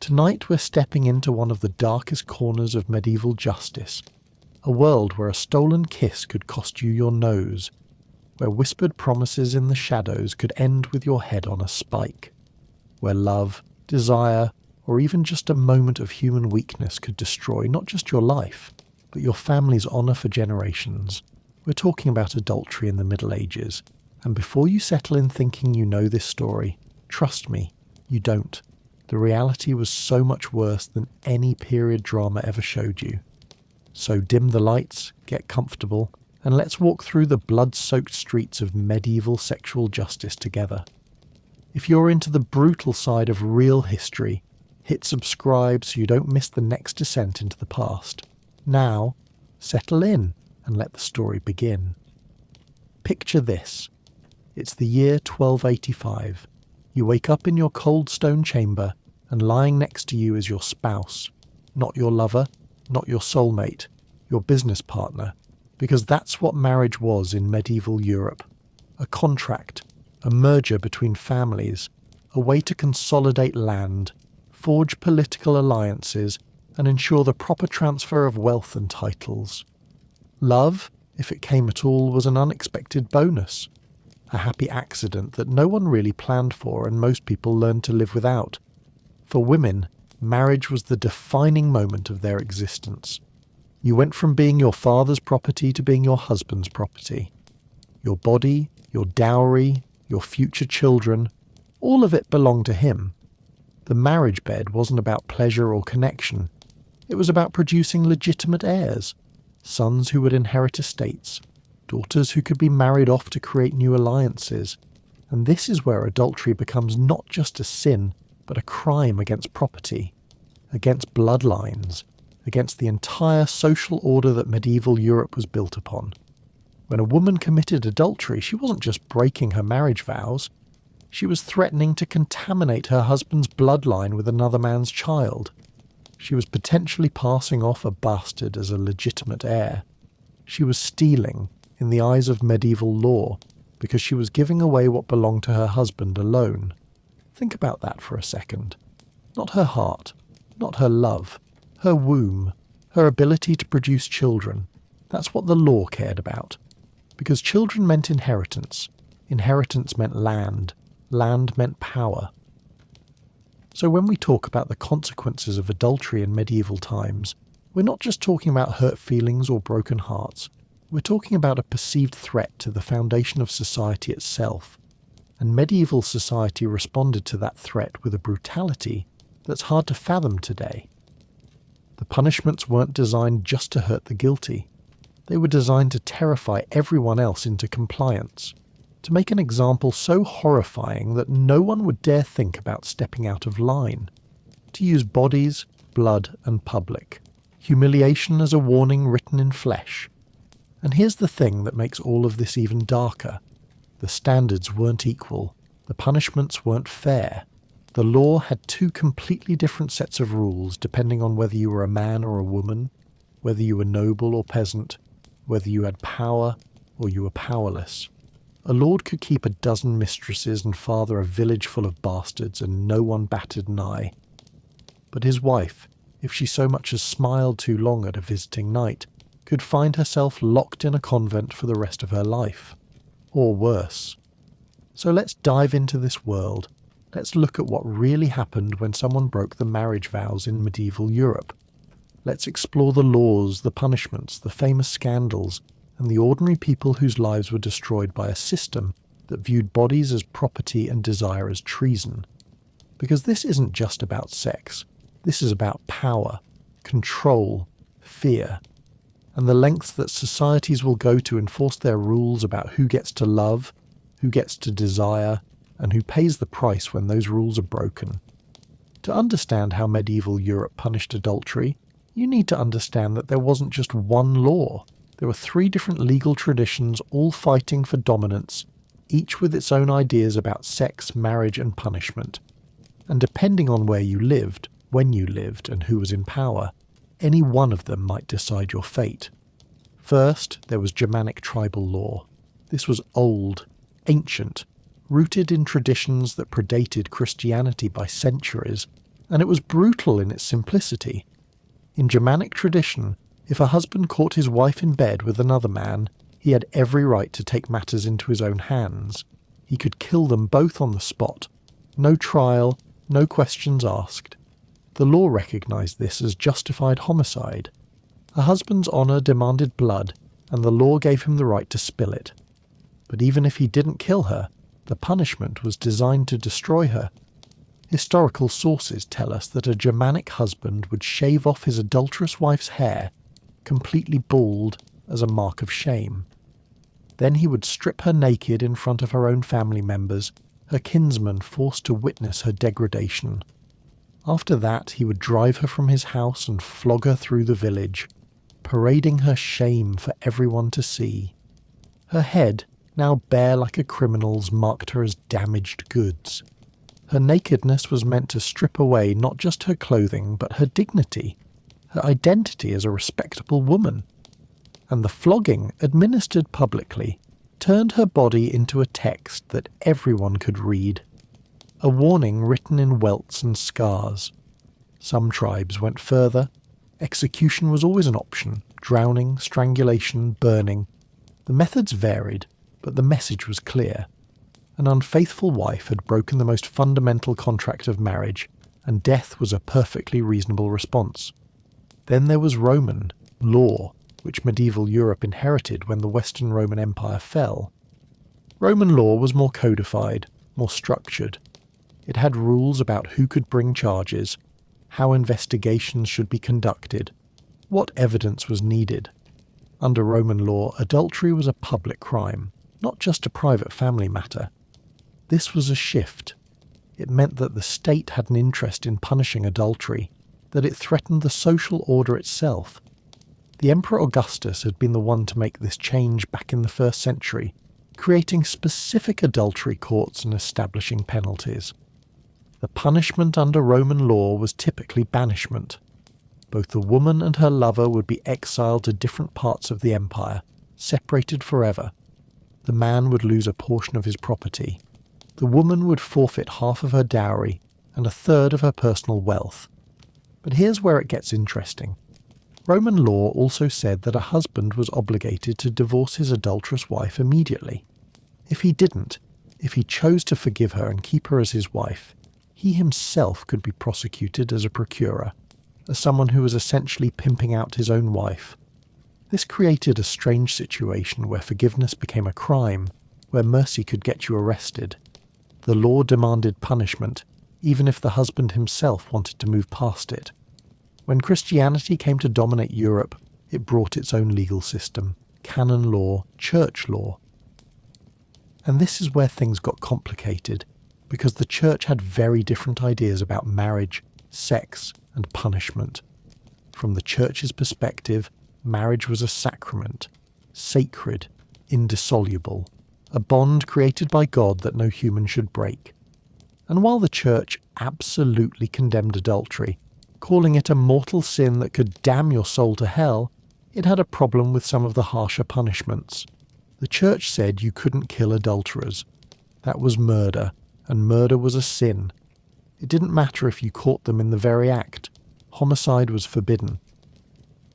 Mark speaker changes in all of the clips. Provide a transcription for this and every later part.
Speaker 1: Tonight we're stepping into one of the darkest corners of medieval justice, a world where a stolen kiss could cost you your nose, where whispered promises in the shadows could end with your head on a spike, where love, desire, or even just a moment of human weakness could destroy not just your life, but your family's honour for generations. We're talking about adultery in the Middle Ages, and before you settle in thinking you know this story, trust me, you don't. The reality was so much worse than any period drama ever showed you. So dim the lights, get comfortable, and let's walk through the blood-soaked streets of medieval sexual justice together. If you're into the brutal side of real history, hit subscribe so you don't miss the next descent into the past. Now, settle in and let the story begin. Picture this. It's the year 1285. You wake up in your cold stone chamber, and lying next to you is your spouse. Not your lover, not your soulmate, your business partner, because that's what marriage was in medieval Europe. A contract, a merger between families, a way to consolidate land, forge political alliances, and ensure the proper transfer of wealth and titles. Love, if it came at all, was an unexpected bonus. A happy accident that no one really planned for and most people learned to live without. For women, marriage was the defining moment of their existence. You went from being your father's property to being your husband's property. Your body, your dowry, your future children, all of it belonged to him. The marriage bed wasn't about pleasure or connection. It was about producing legitimate heirs, sons who would inherit estates, daughters who could be married off to create new alliances. And this is where adultery becomes not just a sin, but a crime against property, against bloodlines, against the entire social order that medieval Europe was built upon. When a woman committed adultery, she wasn't just breaking her marriage vows, she was threatening to contaminate her husband's bloodline with another man's child. She was potentially passing off a bastard as a legitimate heir. She was stealing, in the eyes of medieval law, because she was giving away what belonged to her husband alone. Think about that for a second. Not her heart, not her love, her womb, her ability to produce children. That's what the law cared about. Because children meant inheritance. Inheritance meant land. Land meant power. So when we talk about the consequences of adultery in medieval times, we're not just talking about hurt feelings or broken hearts. We're talking about a perceived threat to the foundation of society itself. And medieval society responded to that threat with a brutality that's hard to fathom today. The punishments weren't designed just to hurt the guilty. They were designed to terrify everyone else into compliance, to make an example so horrifying that no one would dare think about stepping out of line, to use bodies, blood, and public, humiliation as a warning written in flesh. And here's the thing that makes all of this even darker. The standards weren't equal, the punishments weren't fair. The law had two completely different sets of rules depending on whether you were a man or a woman, whether you were noble or peasant, whether you had power or you were powerless. A lord could keep a dozen mistresses and father a village full of bastards and no one batted an eye. But his wife, if she so much as smiled too long at a visiting knight, could find herself locked in a convent for the rest of her life. Or worse. So let's dive into this world. Let's look at what really happened when someone broke the marriage vows in medieval Europe. Let's explore the laws, the punishments, the famous scandals, and the ordinary people whose lives were destroyed by a system that viewed bodies as property and desire as treason. Because this isn't just about sex. This is about power, control, fear, and the lengths that societies will go to enforce their rules about who gets to love, who gets to desire, and who pays the price when those rules are broken. To understand how medieval Europe punished adultery, you need to understand that there wasn't just one law. There were three different legal traditions all fighting for dominance, each with its own ideas about sex, marriage, and punishment. And depending on where you lived, when you lived, and who was in power, any one of them might decide your fate. First, there was Germanic tribal law. This was old, ancient, rooted in traditions that predated Christianity by centuries, and it was brutal in its simplicity. In Germanic tradition, if a husband caught his wife in bed with another man, he had every right to take matters into his own hands. He could kill them both on the spot. No trial, no questions asked. The law recognised this as justified homicide. A husband's honour demanded blood, and the law gave him the right to spill it. But even if he didn't kill her, the punishment was designed to destroy her. Historical sources tell us that a Germanic husband would shave off his adulterous wife's hair, completely bald, as a mark of shame. Then he would strip her naked in front of her own family members, her kinsmen forced to witness her degradation. After that, he would drive her from his house and flog her through the village, parading her shame for everyone to see. Her head, now bare like a criminal's, marked her as damaged goods. Her nakedness was meant to strip away not just her clothing, but her dignity, her identity as a respectable woman. And the flogging, administered publicly, turned her body into a text that everyone could read. A warning written in welts and scars. Some tribes went further. Execution was always an option: drowning, strangulation, burning. The methods varied, but the message was clear. An unfaithful wife had broken the most fundamental contract of marriage, and death was a perfectly reasonable response. Then there was Roman law, which medieval Europe inherited when the Western Roman Empire fell. Roman law was more codified, more structured. It had rules about who could bring charges, how investigations should be conducted, what evidence was needed. Under Roman law, adultery was a public crime, not just a private family matter. This was a shift. It meant that the state had an interest in punishing adultery, that it threatened the social order itself. The Emperor Augustus had been the one to make this change back in the 1st century, creating specific adultery courts and establishing penalties. The punishment under Roman law was typically banishment. Both the woman and her lover would be exiled to different parts of the empire, separated forever. The man would lose a portion of his property. The woman would forfeit half of her dowry and a third of her personal wealth. But here's where it gets interesting. Roman law also said that a husband was obligated to divorce his adulterous wife immediately. If he didn't, if he chose to forgive her and keep her as his wife, he himself could be prosecuted as a procurer, as someone who was essentially pimping out his own wife. This created a strange situation where forgiveness became a crime, where mercy could get you arrested. The law demanded punishment, even if the husband himself wanted to move past it. When Christianity came to dominate Europe, it brought its own legal system, canon law, church law. And this is where things got complicated, because the church had very different ideas about marriage, sex, and punishment. From the church's perspective, marriage was a sacrament, sacred, indissoluble, a bond created by God that no human should break. And while the church absolutely condemned adultery, calling it a mortal sin that could damn your soul to hell, it had a problem with some of the harsher punishments. The church said you couldn't kill adulterers. That was murder, and murder was a sin. It didn't matter if you caught them in the very act. Homicide was forbidden.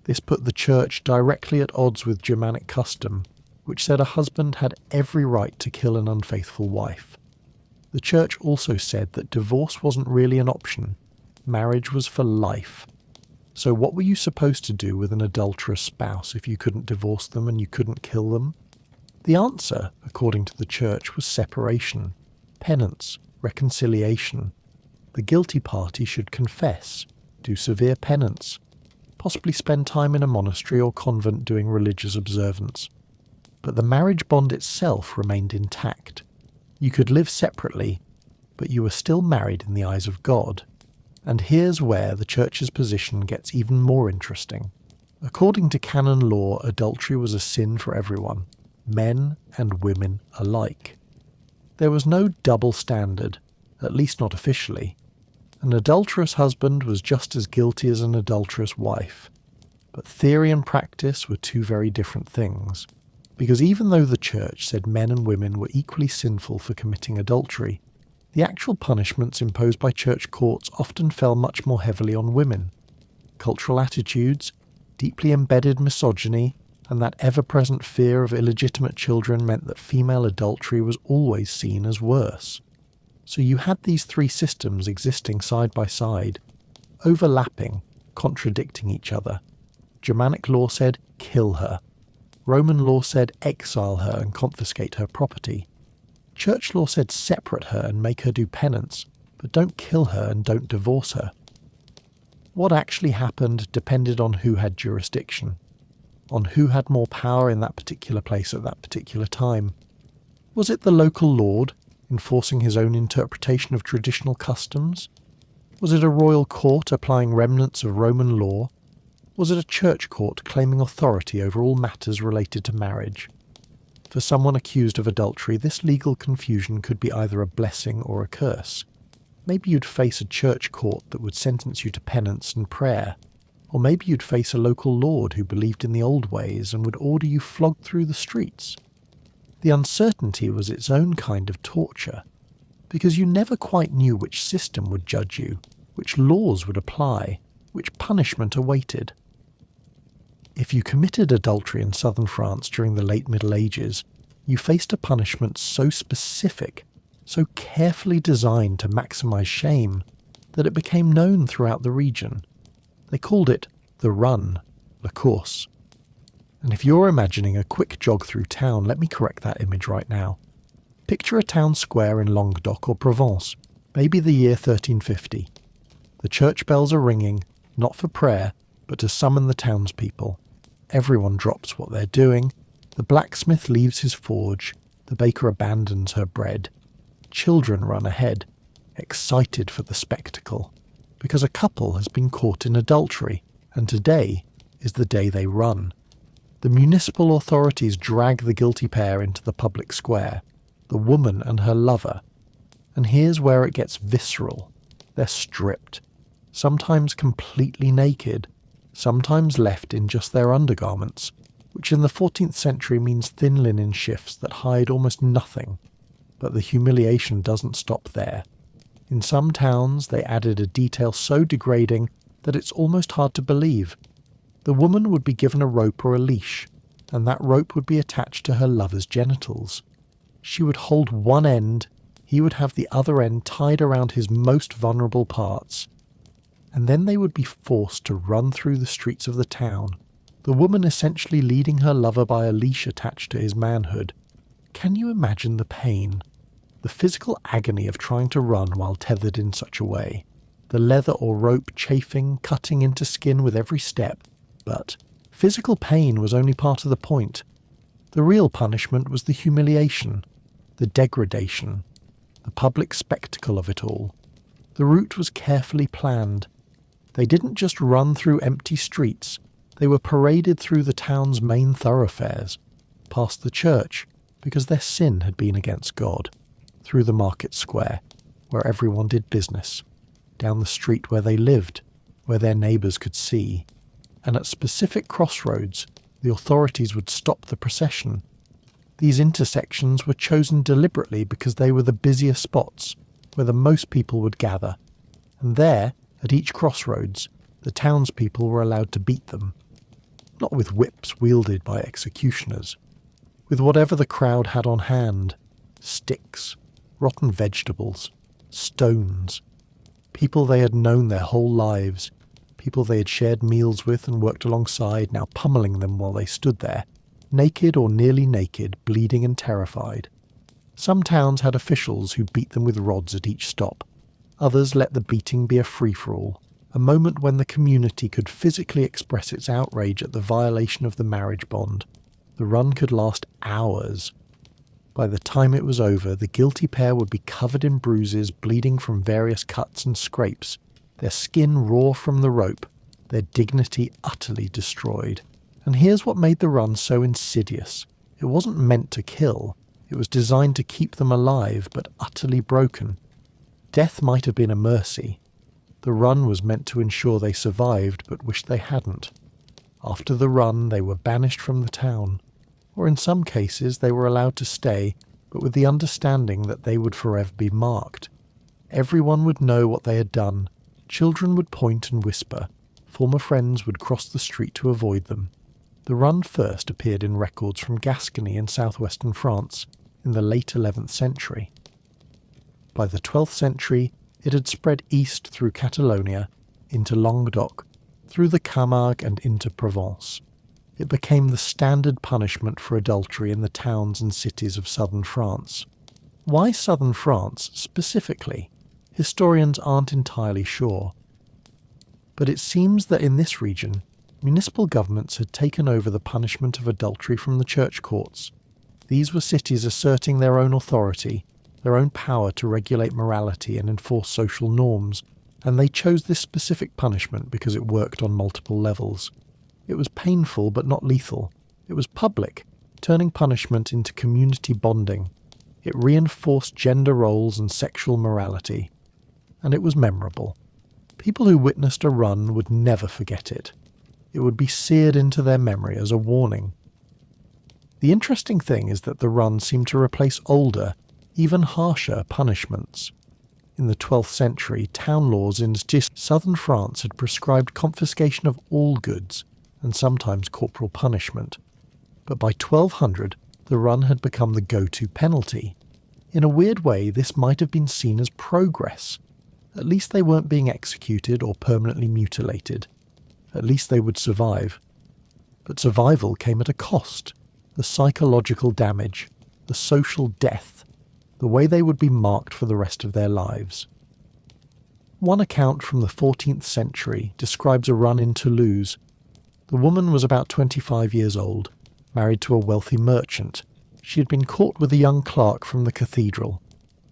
Speaker 1: This put the church directly at odds with Germanic custom, which said a husband had every right to kill an unfaithful wife. The church also said that divorce wasn't really an option. Marriage was for life. So what were you supposed to do with an adulterous spouse if you couldn't divorce them and you couldn't kill them? The answer, according to the church, was separation, penance, reconciliation. The guilty party should confess, do severe penance, possibly spend time in a monastery or convent doing religious observance. But the marriage bond itself remained intact. You could live separately, but you were still married in the eyes of God. And here's where the church's position gets even more interesting. According to canon law, adultery was a sin for everyone, men and women alike. There was no double standard, at least not officially. An adulterous husband was just as guilty as an adulterous wife. But theory and practice were two very different things. Because even though the church said men and women were equally sinful for committing adultery, The actual punishments imposed by church courts often fell much more heavily on women. Cultural attitudes, deeply embedded misogyny, and that ever-present fear of illegitimate children meant that female adultery was always seen as worse. So you had these three systems existing side by side, overlapping, contradicting each other. Germanic law said, kill her. Roman law said, exile her and confiscate her property. Church law said, separate her and make her do penance, but don't kill her and don't divorce her. What actually happened depended on who had jurisdiction, on who had more power in that particular place at that particular time. Was it the local lord, enforcing his own interpretation of traditional customs? Was it a royal court applying remnants of Roman law? Was it a church court claiming authority over all matters related to marriage? For someone accused of adultery, this legal confusion could be either a blessing or a curse. Maybe you'd face a church court that would sentence you to penance and prayer, or maybe you'd face a local lord who believed in the old ways and would order you flogged through the streets. The uncertainty was its own kind of torture, because you never quite knew which system would judge you, which laws would apply, which punishment awaited. If you committed adultery in southern France during the late Middle Ages, you faced a punishment so specific, so carefully designed to maximize shame, that it became known throughout the region. They called it the run, la course. And if you're imagining a quick jog through town, let me correct that image right now. Picture a town square in Languedoc or Provence, maybe the year 1350. The church bells are ringing, not for prayer, but to summon the townspeople. Everyone drops what they're doing. The blacksmith leaves his forge. The baker abandons her bread. Children run ahead, excited for the spectacle, because a couple has been caught in adultery, and today is the day they run. The municipal authorities drag the guilty pair into the public square, the woman and her lover. And here's where it gets visceral. They're stripped, sometimes completely naked, sometimes left in just their undergarments, which in the 14th century means thin linen shifts that hide almost nothing. But the humiliation doesn't stop there. In some towns, they added a detail so degrading that it's almost hard to believe. The woman would be given a rope or a leash, and that rope would be attached to her lover's genitals. She would hold one end, he would have the other end tied around his most vulnerable parts. And then they would be forced to run through the streets of the town, the woman essentially leading her lover by a leash attached to his manhood. Can you imagine the pain? The physical agony of trying to run while tethered in such a way. The leather or rope chafing, cutting into skin with every step. But physical pain was only part of the point. The real punishment was the humiliation, the degradation, the public spectacle of it all. The route was carefully planned. They didn't just run through empty streets, they were paraded through the town's main thoroughfares, past the church, because their sin had been against God, through the market square, where everyone did business, down the street where they lived, where their neighbours could see, and at specific crossroads, the authorities would stop the procession. These intersections were chosen deliberately because they were the busiest spots, where the most people would gather, and there, at each crossroads, the townspeople were allowed to beat them. Not with whips wielded by executioners, with whatever the crowd had on hand, sticks, rotten vegetables, stones, people they had known their whole lives, people they had shared meals with and worked alongside, now pummeling them while they stood there, naked or nearly naked, bleeding and terrified. Some towns had officials who beat them with rods at each stop. Others let the beating be a free-for-all, a moment when the community could physically express its outrage at the violation of the marriage bond. The run could last hours. By the time it was over, the guilty pair would be covered in bruises, bleeding from various cuts and scrapes, their skin raw from the rope, their dignity utterly destroyed. And here's what made the run so insidious. It wasn't meant to kill. It was designed to keep them alive, but utterly broken. Death might have been a mercy. The run was meant to ensure they survived, but wished they hadn't. After the run, they were banished from the town, or in some cases they were allowed to stay, but with the understanding that they would forever be marked, Everyone would know what they had done. Children would point and whisper. Former friends would cross the street to avoid them. The run first appeared in records from Gascony in southwestern France in the late 11th century. By the 12th century, it had spread east through Catalonia, into Languedoc, through the Camargue and into Provence. It became the standard punishment for adultery in the towns and cities of southern France. Why southern France specifically? Historians aren't entirely sure. But it seems that in this region, municipal governments had taken over the punishment of adultery from the church courts. These were cities asserting their own authority, their own power to regulate morality and enforce social norms, and they chose this specific punishment because it worked on multiple levels. It was painful but not lethal. It was public, turning punishment into community bonding. It reinforced gender roles and sexual morality. And it was memorable. People who witnessed a run would never forget it. It would be seared into their memory as a warning. The interesting thing is that the run seemed to replace older, even harsher punishments. In the 12th century, town laws in southern France had prescribed confiscation of all goods, and sometimes corporal punishment. But by 1200, the run had become the go-to penalty. In a weird way, this might have been seen as progress. At least they weren't being executed or permanently mutilated. At least they would survive. But survival came at a cost. The psychological damage, the social death, the way they would be marked for the rest of their lives. One account from the 14th century describes a run in Toulouse. The woman was about 25 years old, married to a wealthy merchant. She had been caught with a young clerk from the cathedral.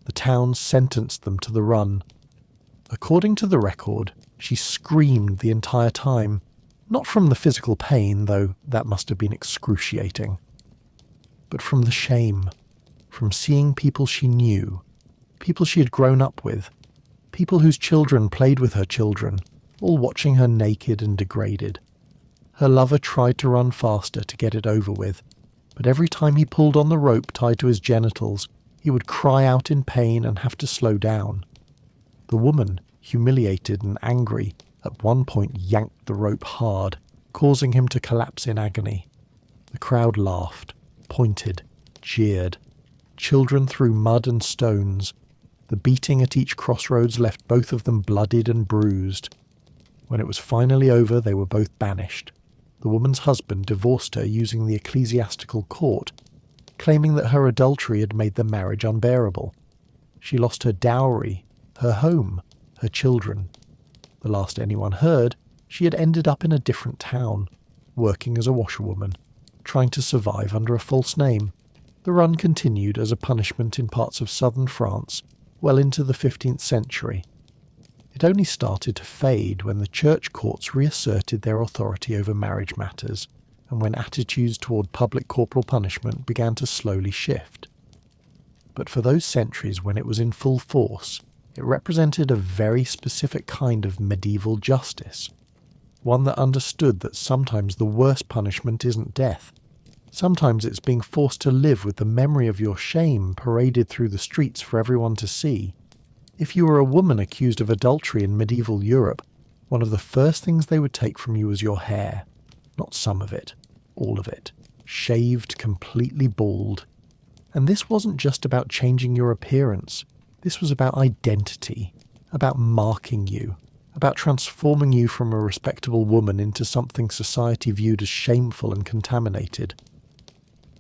Speaker 1: The town sentenced them to the run. According to the record, she screamed the entire time, not from the physical pain, though that must have been excruciating, but from the shame, from seeing people she knew, people she had grown up with, people whose children played with her children, all watching her naked and degraded. Her lover tried to run faster to get it over with, but every time he pulled on the rope tied to his genitals, he would cry out in pain and have to slow down. The woman, humiliated and angry, at one point yanked the rope hard, causing him to collapse in agony. The crowd laughed, pointed, jeered. Children threw mud and stones. The beating at each crossroads left both of them bloodied and bruised. When it was finally over, they were both banished. The woman's husband divorced her using the ecclesiastical court, claiming that her adultery had made the marriage unbearable. She lost her dowry, her home, her children. The last anyone heard, she had ended up in a different town, working as a washerwoman, trying to survive under a false name. The run continued as a punishment in parts of southern France well into the 15th century. It only started to fade when the church courts reasserted their authority over marriage matters, and when attitudes toward public corporal punishment began to slowly shift. But for those centuries when it was in full force, it represented a very specific kind of medieval justice, one that understood that sometimes the worst punishment isn't death. Sometimes it's being forced to live with the memory of your shame paraded through the streets for everyone to see. If you were a woman accused of adultery in medieval Europe, one of the first things they would take from you was your hair. Not some of it, all of it, shaved completely bald. And this wasn't just about changing your appearance. This was about identity, about marking you, about transforming you from a respectable woman into something society viewed as shameful and contaminated.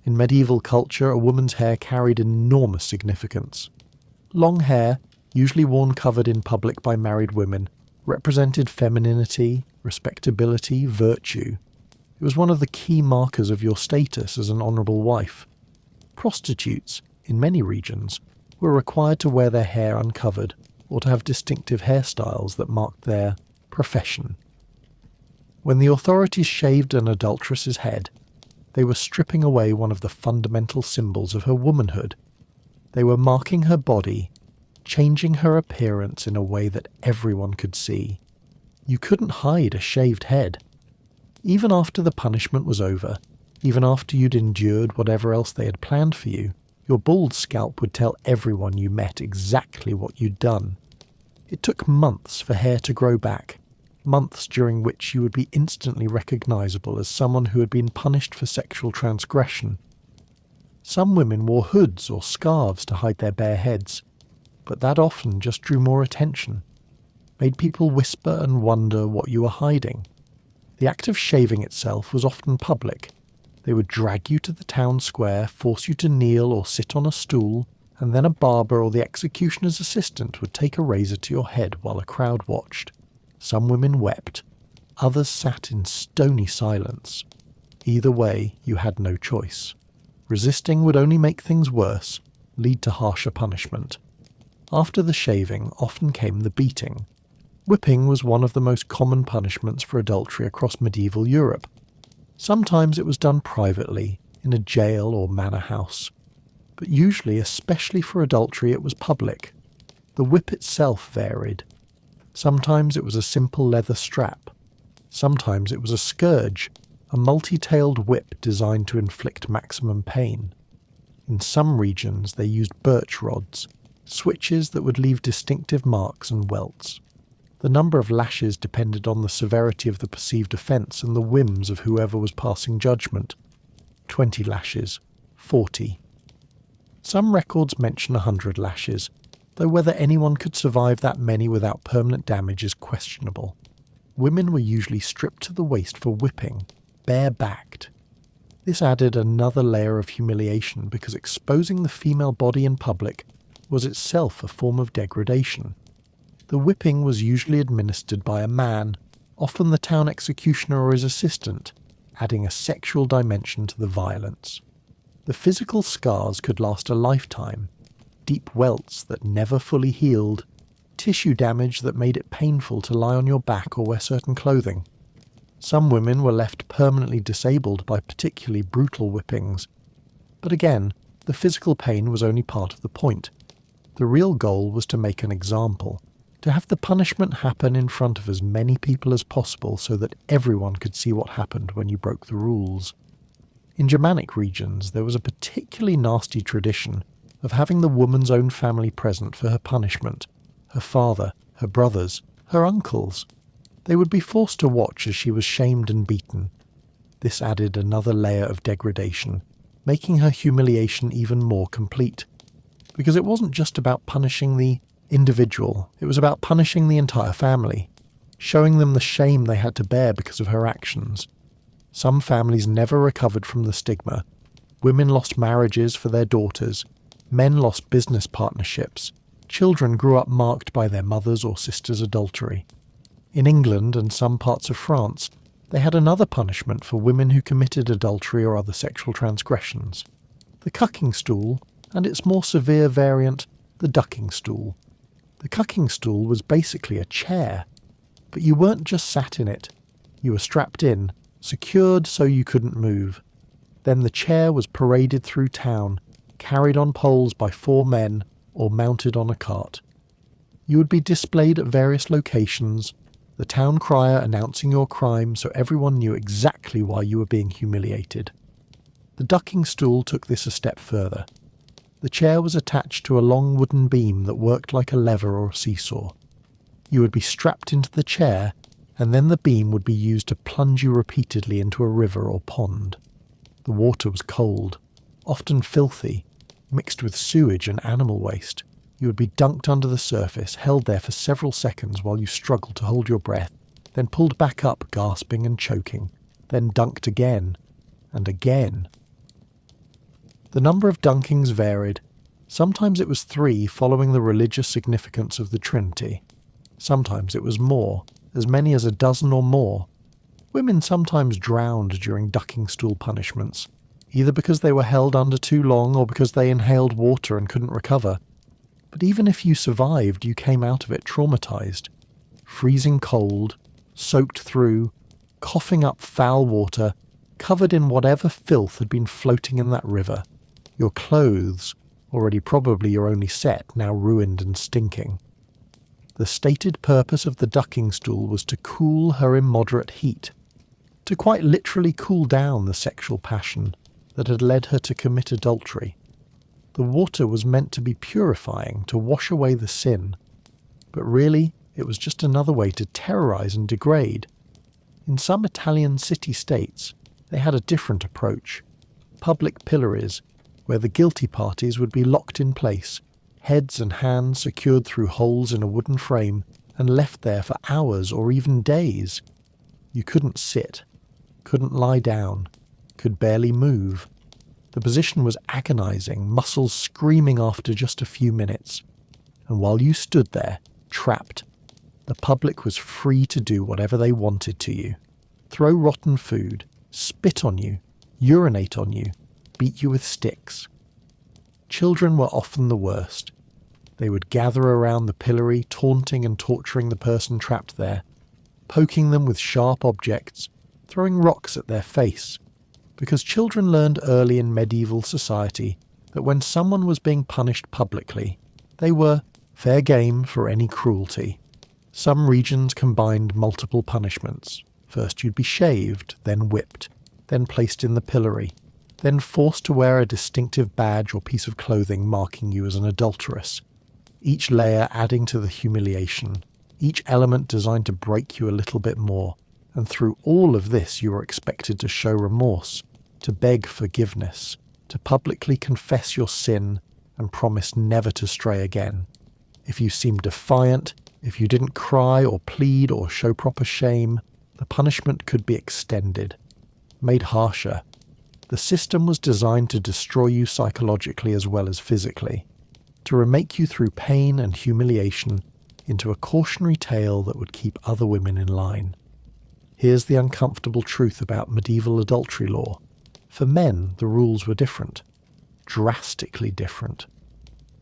Speaker 1: In medieval culture, a woman's hair carried enormous significance. Long hair, usually worn covered in public by married women, represented femininity, respectability, virtue. It was one of the key markers of your status as an honourable wife. Prostitutes, in many regions, were required to wear their hair uncovered or to have distinctive hairstyles that marked their profession. When the authorities shaved an adulteress's head, they were stripping away one of the fundamental symbols of her womanhood. They were marking her body, changing her appearance in a way that everyone could see. You couldn't hide a shaved head. Even after the punishment was over, even after you'd endured whatever else they had planned for you, your bald scalp would tell everyone you met exactly what you'd done. It took months for hair to grow back, months during which you would be instantly recognisable as someone who had been punished for sexual transgression. Some women wore hoods or scarves to hide their bare heads, but that often just drew more attention, made people whisper and wonder what you were hiding. The act of shaving itself was often public. They would drag you to the town square, force you to kneel or sit on a stool, and then a barber or the executioner's assistant would take a razor to your head while a crowd watched. Some women wept, others sat in stony silence. Either way, you had no choice. Resisting would only make things worse, lead to harsher punishment. After the shaving often came the beating. Whipping was one of the most common punishments for adultery across medieval Europe. Sometimes it was done privately, in a jail or manor house. But usually, especially for adultery, it was public. The whip itself varied. Sometimes it was a simple leather strap. Sometimes it was a scourge, a multi-tailed whip designed to inflict maximum pain. In some regions they used birch rods, switches that would leave distinctive marks and welts. The number of lashes depended on the severity of the perceived offence and the whims of whoever was passing judgment. 20 lashes, 40. Some records mention 100 lashes, though whether anyone could survive that many without permanent damage is questionable. Women were usually stripped to the waist for whipping, bare-backed. This added another layer of humiliation because exposing the female body in public was itself a form of degradation. The whipping was usually administered by a man, often the town executioner or his assistant, adding a sexual dimension to the violence. The physical scars could last a lifetime, deep welts that never fully healed, tissue damage that made it painful to lie on your back or wear certain clothing. Some women were left permanently disabled by particularly brutal whippings. But again, the physical pain was only part of the point. The real goal was to make an example, to have the punishment happen in front of as many people as possible so that everyone could see what happened when you broke the rules. In Germanic regions, there was a particularly nasty tradition of having the woman's own family present for her punishment, her father, her brothers, her uncles. They would be forced to watch as she was shamed and beaten. This added another layer of degradation, making her humiliation even more complete. Because it wasn't just about punishing the individual, it was about punishing the entire family, showing them the shame they had to bear because of her actions. Some families never recovered from the stigma. Women lost marriages for their daughters. Men lost business partnerships. Children grew up marked by their mother's or sister's adultery. In England and some parts of France, they had another punishment for women who committed adultery or other sexual transgressions. The cucking stool, and its more severe variant, the ducking stool. The cucking stool was basically a chair, but you weren't just sat in it. You were strapped in, secured so you couldn't move. Then the chair was paraded through town, carried on poles by 4 men, or mounted on a cart. You would be displayed at various locations, the town crier announcing your crime so everyone knew exactly why you were being humiliated. The ducking stool took this a step further. The chair was attached to a long wooden beam that worked like a lever or a seesaw. You would be strapped into the chair, and then the beam would be used to plunge you repeatedly into a river or pond. The water was cold, often filthy, mixed with sewage and animal waste. You would be dunked under the surface, held there for several seconds while you struggled to hold your breath, then pulled back up gasping and choking, then dunked again, and again. The number of dunkings varied. Sometimes it was 3 following the religious significance of the Trinity. Sometimes it was more, as many as 12 or more. Women sometimes drowned during ducking stool punishments, either because they were held under too long or because they inhaled water and couldn't recover. But even if you survived, you came out of it traumatized. Freezing cold, soaked through, coughing up foul water, covered in whatever filth had been floating in that river. Your clothes, already probably your only set, now ruined and stinking. The stated purpose of the ducking stool was to cool her immoderate heat, to quite literally cool down the sexual passion that had led her to commit adultery. The water was meant to be purifying, to wash away the sin. but really it was just another way to terrorize and degrade. In some Italian city-states, they had a different approach. Public pillories, where the guilty parties would be locked in place, heads and hands secured through holes in a wooden frame and left there for hours or even days. You couldn't sit, couldn't lie down, could barely move. The position was agonizing, muscles screaming after just a few minutes. And while you stood there, trapped, the public was free to do whatever they wanted to you. Throw rotten food, spit on you, urinate on you, beat you with sticks. Children were often the worst. They would gather around the pillory, taunting and torturing the person trapped there, poking them with sharp objects, throwing rocks at their face, because children learned early in medieval society that when someone was being punished publicly, they were fair game for any cruelty. Some regions combined multiple punishments. First you'd be shaved, then whipped, then placed in the pillory, then forced to wear a distinctive badge or piece of clothing marking you as an adulteress, each layer adding to the humiliation, each element designed to break you a little bit more, and through all of this you were expected to show remorse, to beg forgiveness, to publicly confess your sin and promise never to stray again. If you seemed defiant, if you didn't cry or plead or show proper shame, the punishment could be extended, made harsher. The system was designed to destroy you psychologically as well as physically, to remake you through pain and humiliation into a cautionary tale that would keep other women in line. Here's the uncomfortable truth about medieval adultery law. For men, the rules were different. Drastically different.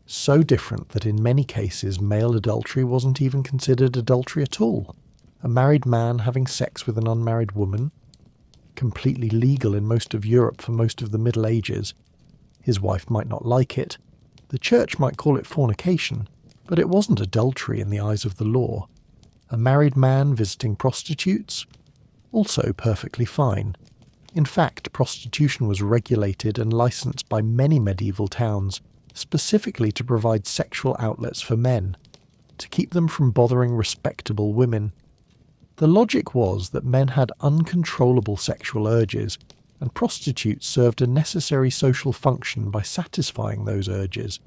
Speaker 1: So different that in many cases male adultery wasn't even considered adultery at all. A married man having sex with an unmarried woman, completely legal in most of Europe for most of the Middle Ages. His wife might not like it. The church might call it fornication, but it wasn't adultery in the eyes of the law. A married man visiting prostitutes? Also perfectly fine. In fact, prostitution was regulated and licensed by many medieval towns, specifically to provide sexual outlets for men, to keep them from bothering respectable women. The logic was that men had uncontrollable sexual urges, and prostitutes served a necessary social function by satisfying those urges.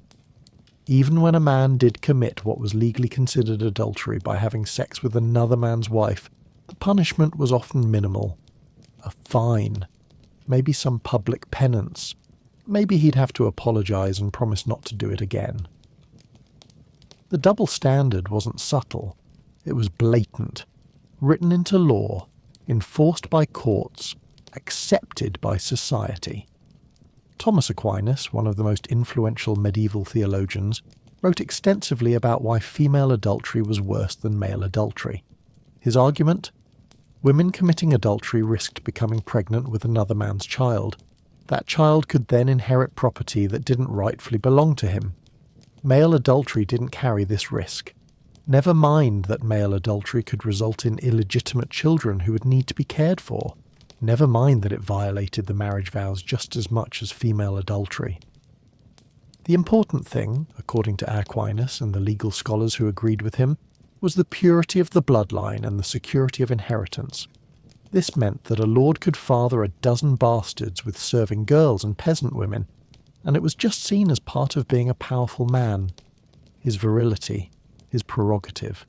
Speaker 1: Even when a man did commit what was legally considered adultery by having sex with another man's wife, the punishment was often minimal. A fine, maybe some public penance. Maybe he'd have to apologise and promise not to do it again. The double standard wasn't subtle. It was blatant, written into law, enforced by courts, accepted by society. Thomas Aquinas, one of the most influential medieval theologians, wrote extensively about why female adultery was worse than male adultery. His argument? Women committing adultery risked becoming pregnant with another man's child. That child could then inherit property that didn't rightfully belong to him. Male adultery didn't carry this risk. Never mind that male adultery could result in illegitimate children who would need to be cared for. Never mind that it violated the marriage vows just as much as female adultery. The important thing, according to Aquinas and the legal scholars who agreed with him, was the purity of the bloodline and the security of inheritance. This meant that a lord could father a dozen bastards with serving girls and peasant women, and it was just seen as part of being a powerful man, his virility, his prerogative.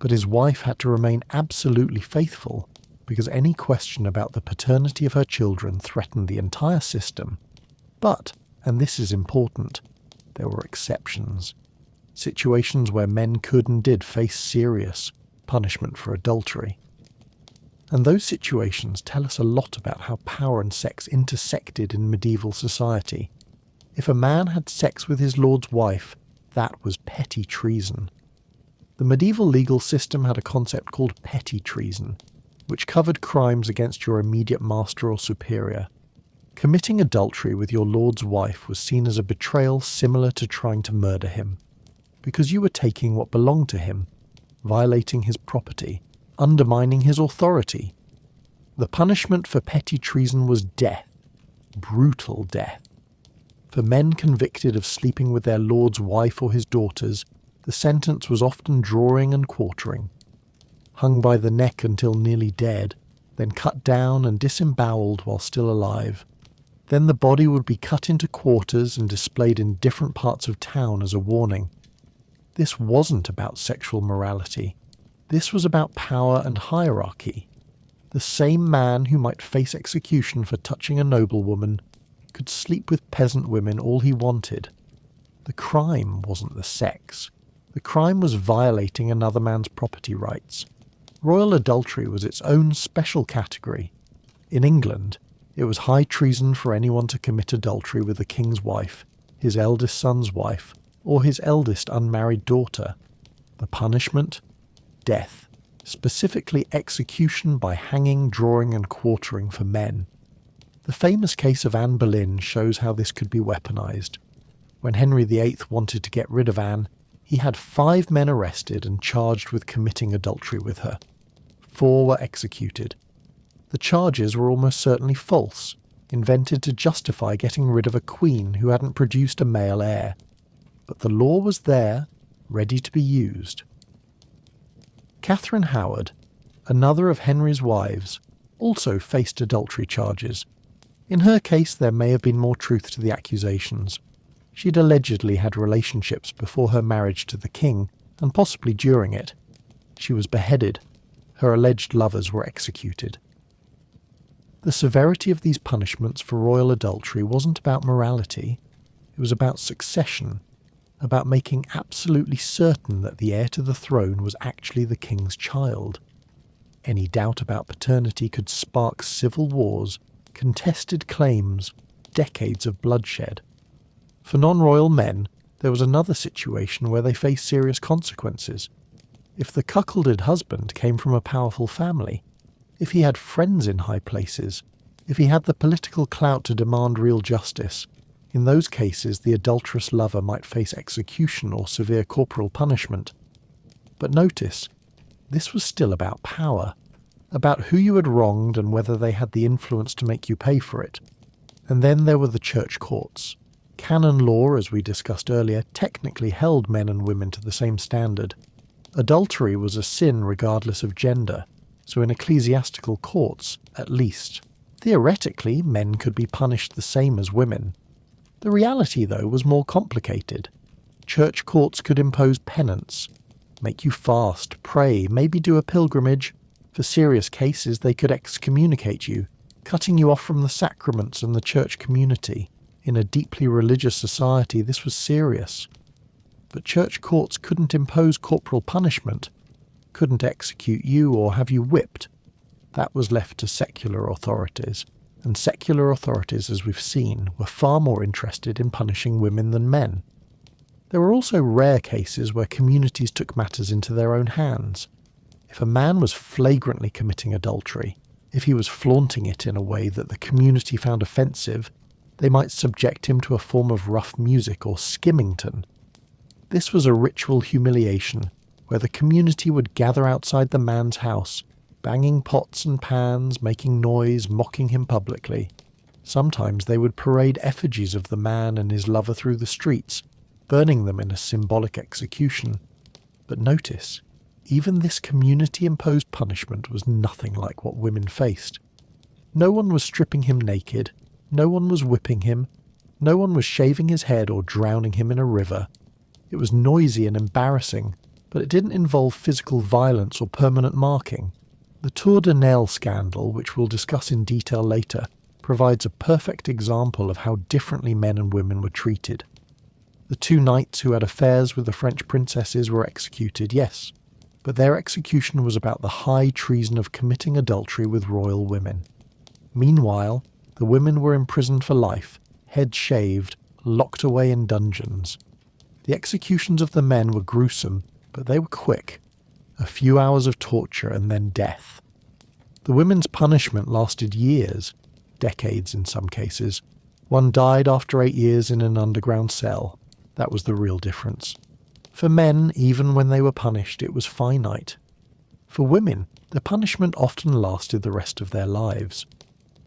Speaker 1: But his wife had to remain absolutely faithful, because any question about the paternity of her children threatened the entire system. But, and this is important, there were exceptions. Situations where men could and did face serious punishment for adultery. And those situations tell us a lot about how power and sex intersected in medieval society. If a man had sex with his lord's wife, that was petty treason. The medieval legal system had a concept called petty treason, which covered crimes against your immediate master or superior. Committing adultery with your lord's wife was seen as a betrayal similar to trying to murder him, because you were taking what belonged to him, violating his property, undermining his authority. The punishment for petty treason was death, brutal death. For men convicted of sleeping with their lord's wife or his daughters, the sentence was often drawing and quartering. Hung by the neck until nearly dead, then cut down and disemboweled while still alive. Then the body would be cut into quarters and displayed in different parts of town as a warning. This wasn't about sexual morality. This was about power and hierarchy. The same man who might face execution for touching a noblewoman could sleep with peasant women all he wanted. The crime wasn't the sex. The crime was violating another man's property rights. Royal adultery was its own special category. In England, it was high treason for anyone to commit adultery with the king's wife, his eldest son's wife, or his eldest unmarried daughter. The punishment? Death, specifically execution by hanging, drawing and quartering for men. The famous case of Anne Boleyn shows how this could be weaponized. When Henry VIII wanted to get rid of Anne, he had 5 men arrested and charged with committing adultery with her. 4 were executed. The charges were almost certainly false, invented to justify getting rid of a queen who hadn't produced a male heir. But the law was there, ready to be used. Catherine Howard, another of Henry's wives, also faced adultery charges. In her case, there may have been more truth to the accusations. She'd allegedly had relationships before her marriage to the king, and possibly during it. She was beheaded. Her alleged lovers were executed. The severity of these punishments for royal adultery wasn't about morality. It was about succession, about making absolutely certain that the heir to the throne was actually the king's child. Any doubt about paternity could spark civil wars, contested claims, decades of bloodshed. For non-royal men, there was another situation where they faced serious consequences. If the cuckolded husband came from a powerful family, if he had friends in high places, if he had the political clout to demand real justice, in those cases the adulterous lover might face execution or severe corporal punishment. But notice, this was still about power, about who you had wronged and whether they had the influence to make you pay for it. And then there were the church courts. Canon law, as we discussed earlier, technically held men and women to the same standard. Adultery was a sin regardless of gender, so in ecclesiastical courts, at least, theoretically men could be punished the same as women. The reality, though, was more complicated. Church courts could impose penance, make you fast, pray, maybe do a pilgrimage. For serious cases, they could excommunicate you, cutting you off from the sacraments and the church community. In a deeply religious society, this was serious. But church courts couldn't impose corporal punishment, couldn't execute you or have you whipped. That was left to secular authorities, and secular authorities, as we've seen, were far more interested in punishing women than men. There were also rare cases where communities took matters into their own hands. If a man was flagrantly committing adultery, if he was flaunting it in a way that the community found offensive, they might subject him to a form of rough music or skimmington. This was a ritual humiliation, where the community would gather outside the man's house, banging pots and pans, making noise, mocking him publicly. Sometimes they would parade effigies of the man and his lover through the streets, burning them in a symbolic execution. But notice, even this community-imposed punishment was nothing like what women faced. No one was stripping him naked, no one was whipping him, no one was shaving his head or drowning him in a river. It was noisy and embarrassing, but it didn't involve physical violence or permanent marking. The Tour de Nesle scandal, which we'll discuss in detail later, provides a perfect example of how differently men and women were treated. The 2 knights who had affairs with the French princesses were executed, yes, but their execution was about the high treason of committing adultery with royal women. Meanwhile, the women were imprisoned for life, heads shaved, locked away in dungeons. The executions of the men were gruesome, but they were quick. A few hours of torture and then death. The women's punishment lasted years, decades in some cases. One died after 8 years in an underground cell. That was the real difference. For men, even when they were punished, it was finite. For women, the punishment often lasted the rest of their lives.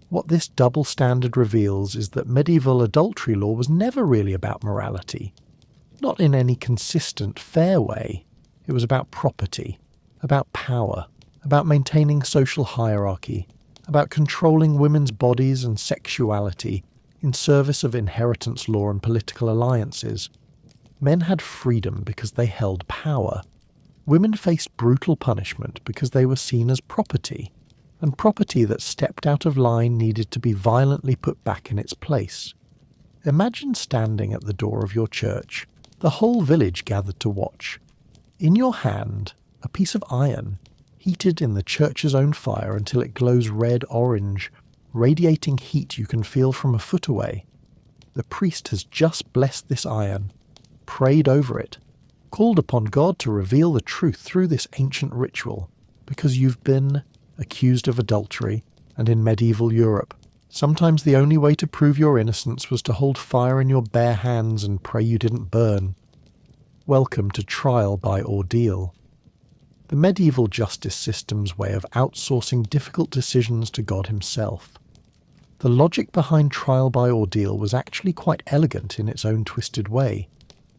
Speaker 1: What this double standard reveals is that medieval adultery law was never really about morality. Not in any consistent, fair way. It was about property, about power, about maintaining social hierarchy, about controlling women's bodies and sexuality in service of inheritance law and political alliances. Men had freedom because they held power. Women faced brutal punishment because they were seen as property, and property that stepped out of line needed to be violently put back in its place. Imagine standing at the door of your church, the whole village gathered to watch. In your hand, a piece of iron, heated in the church's own fire until it glows red-orange, radiating heat you can feel from a foot away. The priest has just blessed this iron, prayed over it, called upon God to reveal the truth through this ancient ritual, because you've been accused of adultery, and in medieval Europe, sometimes the only way to prove your innocence was to hold fire in your bare hands and pray you didn't burn. Welcome to trial by ordeal. The medieval justice system's way of outsourcing difficult decisions to God himself. The logic behind trial by ordeal was actually quite elegant in its own twisted way.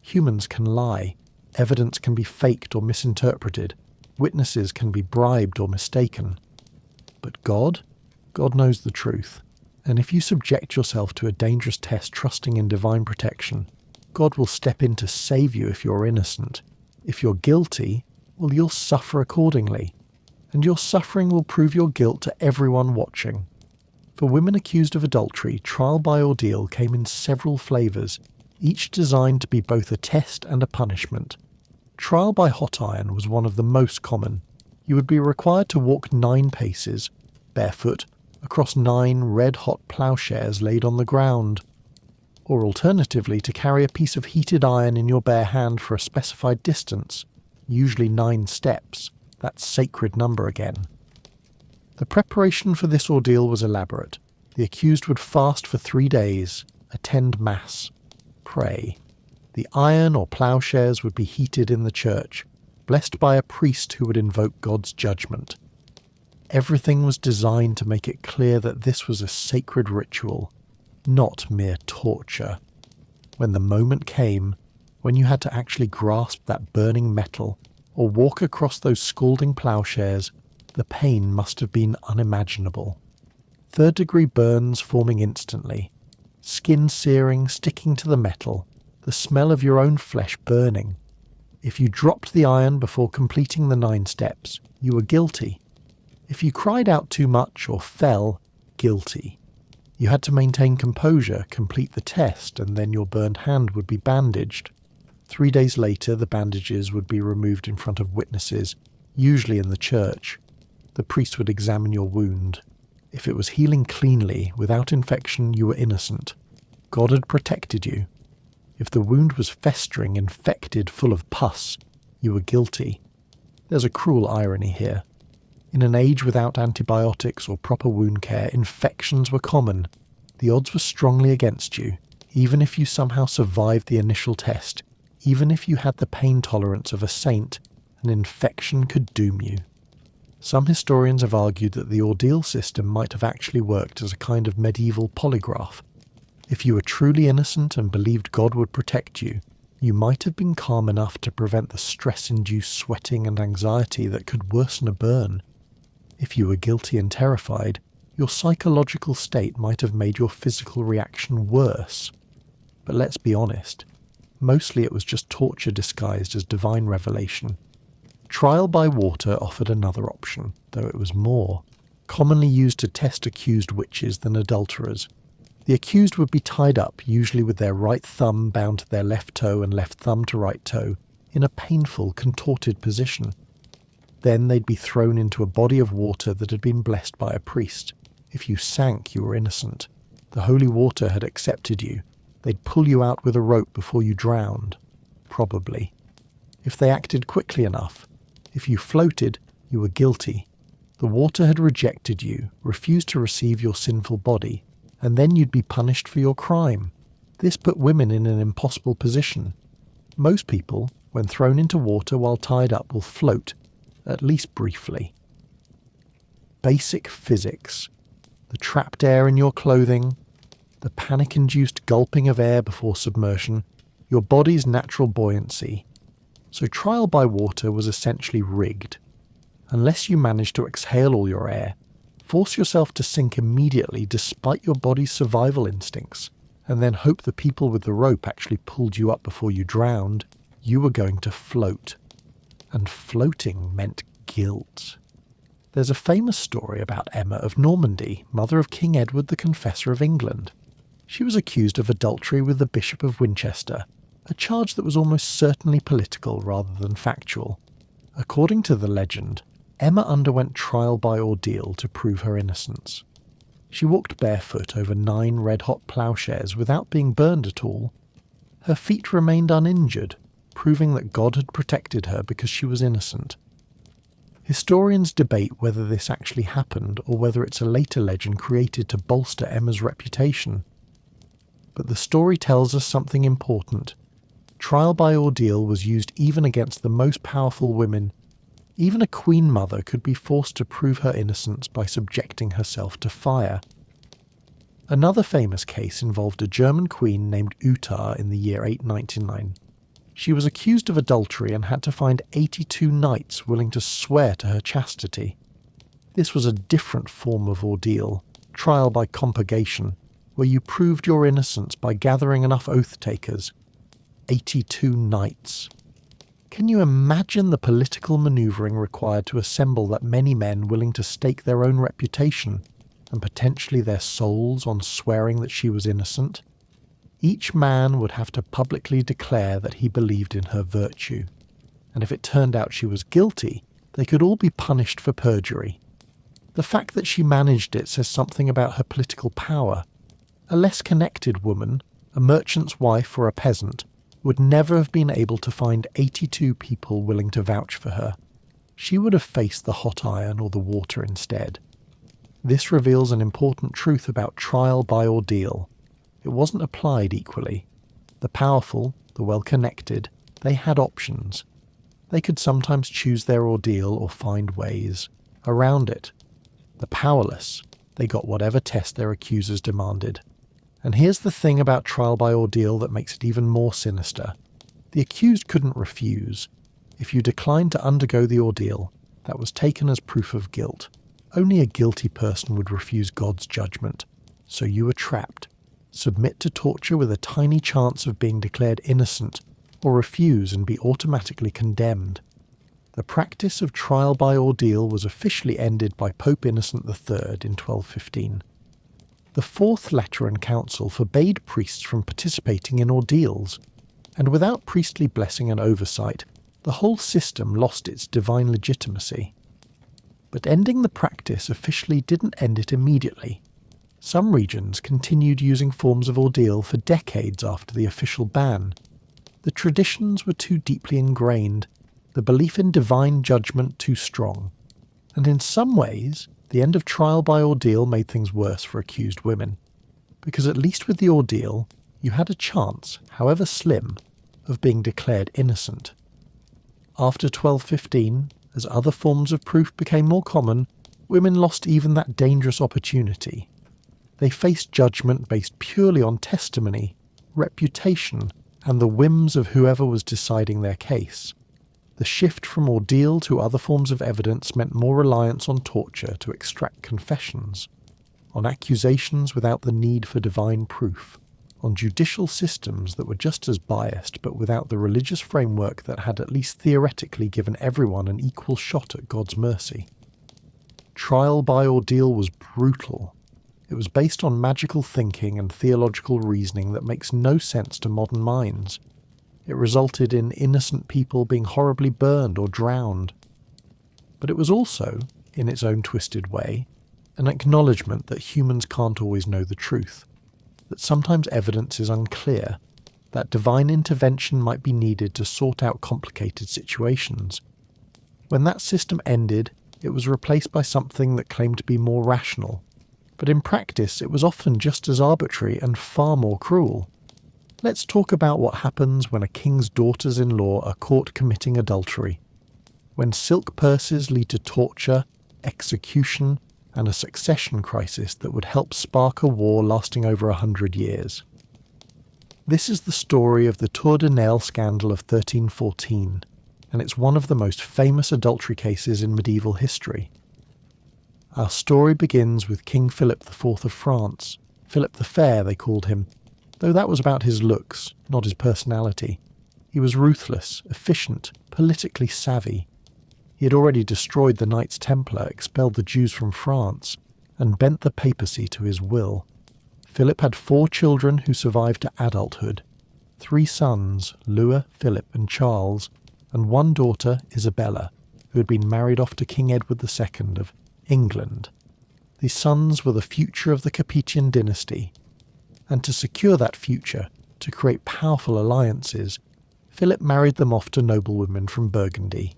Speaker 1: Humans can lie, evidence can be faked or misinterpreted, witnesses can be bribed or mistaken. But God knows the truth, and if you subject yourself to a dangerous test trusting in divine protection, God will step in to save you if you're innocent. If you're guilty, well, you'll suffer accordingly, and your suffering will prove your guilt to everyone watching. For women accused of adultery, trial by ordeal came in several flavours, each designed to be both a test and a punishment. Trial by hot iron was one of the most common. You would be required to walk 9 paces, barefoot, across 9 red-hot ploughshares laid on the ground, or alternatively to carry a piece of heated iron in your bare hand for a specified distance, usually 9 steps, that sacred number again. The preparation for this ordeal was elaborate. The accused would fast for 3 days, attend mass, pray. The iron or ploughshares would be heated in the church, blessed by a priest who would invoke God's judgment. Everything was designed to make it clear that this was a sacred ritual, not mere torture. When the moment came, when you had to actually grasp that burning metal or walk across those scalding ploughshares, the pain must have been unimaginable. 3rd-degree burns forming instantly, skin searing, sticking to the metal, the smell of your own flesh burning. If you dropped the iron before completing the 9 steps, you were guilty. If you cried out too much or fell, guilty. You had to maintain composure, complete the test, and then your burned hand would be bandaged. 3 days later, the bandages would be removed in front of witnesses, usually in the church. The priest would examine your wound. If it was healing cleanly, without infection, you were innocent. God had protected you. If the wound was festering, infected, full of pus, you were guilty. There's a cruel irony here. In an age without antibiotics or proper wound care, infections were common. The odds were strongly against you, even if you somehow survived the initial test, even if you had the pain tolerance of a saint, an infection could doom you. Some historians have argued that the ordeal system might have actually worked as a kind of medieval polygraph. If you were truly innocent and believed God would protect you, you might have been calm enough to prevent the stress-induced sweating and anxiety that could worsen a burn. If you were guilty and terrified, your psychological state might have made your physical reaction worse. But let's be honest, mostly it was just torture disguised as divine revelation. Trial by water offered another option, though it was more commonly used to test accused witches than adulterers. The accused would be tied up, usually with their right thumb bound to their left toe and left thumb to right toe, in a painful, contorted position. Then they'd be thrown into a body of water that had been blessed by a priest. If you sank, you were innocent. The holy water had accepted you. They'd pull you out with a rope before you drowned. Probably. If they acted quickly enough, if you floated, you were guilty. The water had rejected you, refused to receive your sinful body, and then you'd be punished for your crime. This put women in an impossible position. Most people, when thrown into water while tied up, will float, at least briefly. Basic physics. The trapped air in your clothing, the panic-induced gulping of air before submersion, your body's natural buoyancy. So trial by water was essentially rigged. Unless you managed to exhale all your air, force yourself to sink immediately despite your body's survival instincts, and then hope the people with the rope actually pulled you up before you drowned, you were going to float. And floating meant guilt. There's a famous story about Emma of Normandy, mother of King Edward the Confessor of England. She was accused of adultery with the Bishop of Winchester, a charge that was almost certainly political rather than factual. According to the legend, Emma underwent trial by ordeal to prove her innocence. She walked barefoot over 9 red-hot ploughshares without being burned at all. Her feet remained uninjured, proving that God had protected her because she was innocent. Historians debate whether this actually happened or whether it's a later legend created to bolster Emma's reputation. But the story tells us something important. Trial by ordeal was used even against the most powerful women. Even a queen mother could be forced to prove her innocence by subjecting herself to fire. Another famous case involved a German queen named Uta in the year 899. She was accused of adultery and had to find 82 knights willing to swear to her chastity. This was a different form of ordeal, trial by compurgation, where you proved your innocence by gathering enough oath-takers. 82 knights. Can you imagine the political manoeuvring required to assemble that many men willing to stake their own reputation, and potentially their souls on swearing that she was innocent? Each man would have to publicly declare that he believed in her virtue, and if it turned out she was guilty, they could all be punished for perjury. The fact that she managed it says something about her political power. A less connected woman, a merchant's wife or a peasant, would never have been able to find 82 people willing to vouch for her. She would have faced the hot iron or the water instead. This reveals an important truth about trial by ordeal. It wasn't applied equally. The powerful, the well-connected, they had options. They could sometimes choose their ordeal or find ways around it. The powerless, they got whatever test their accusers demanded. And here's the thing about trial by ordeal that makes it even more sinister. The accused couldn't refuse. If you declined to undergo the ordeal, that was taken as proof of guilt. Only a guilty person would refuse God's judgment. So you were trapped. Submit to torture with a tiny chance of being declared innocent, or refuse and be automatically condemned. The practice of trial by ordeal was officially ended by Pope Innocent III in 1215. The Fourth Lateran Council forbade priests from participating in ordeals, and without priestly blessing and oversight, the whole system lost its divine legitimacy. But ending the practice officially didn't end it immediately. Some regions continued using forms of ordeal for decades after the official ban. The traditions were too deeply ingrained, the belief in divine judgment too strong, and in some ways, the end of trial by ordeal made things worse for accused women, because at least with the ordeal, you had a chance, however slim, of being declared innocent. After 1215, as other forms of proof became more common, women lost even that dangerous opportunity. They faced judgment based purely on testimony, reputation, and the whims of whoever was deciding their case. The shift from ordeal to other forms of evidence meant more reliance on torture to extract confessions, on accusations without the need for divine proof, on judicial systems that were just as biased but without the religious framework that had at least theoretically given everyone an equal shot at God's mercy. Trial by ordeal was brutal. It was based on magical thinking and theological reasoning that makes no sense to modern minds. It resulted in innocent people being horribly burned or drowned. But it was also, in its own twisted way, an acknowledgement that humans can't always know the truth, that sometimes evidence is unclear, that divine intervention might be needed to sort out complicated situations. When that system ended, it was replaced by something that claimed to be more rational, but in practice it was often just as arbitrary and far more cruel. Let's talk about what happens when a king's daughters-in-law are caught committing adultery. When silk purses lead to torture, execution, and a succession crisis that would help spark a war lasting over 100 years. This is the story of the Tour de Nesle scandal of 1314, and it's one of the most famous adultery cases in medieval history. Our story begins with King Philip IV of France. Philip the Fair, they called him, though that was about his looks, not his personality. He was ruthless, efficient, politically savvy. He had already destroyed the Knights Templar, expelled the Jews from France, and bent the papacy to his will. Philip had 4 children who survived to adulthood, 3 sons, Louis, Philip and Charles, and 1 daughter, Isabella, who had been married off to King Edward II of England. These sons were the future of the Capetian dynasty, and to secure that future, to create powerful alliances, Philip married them off to noblewomen from Burgundy.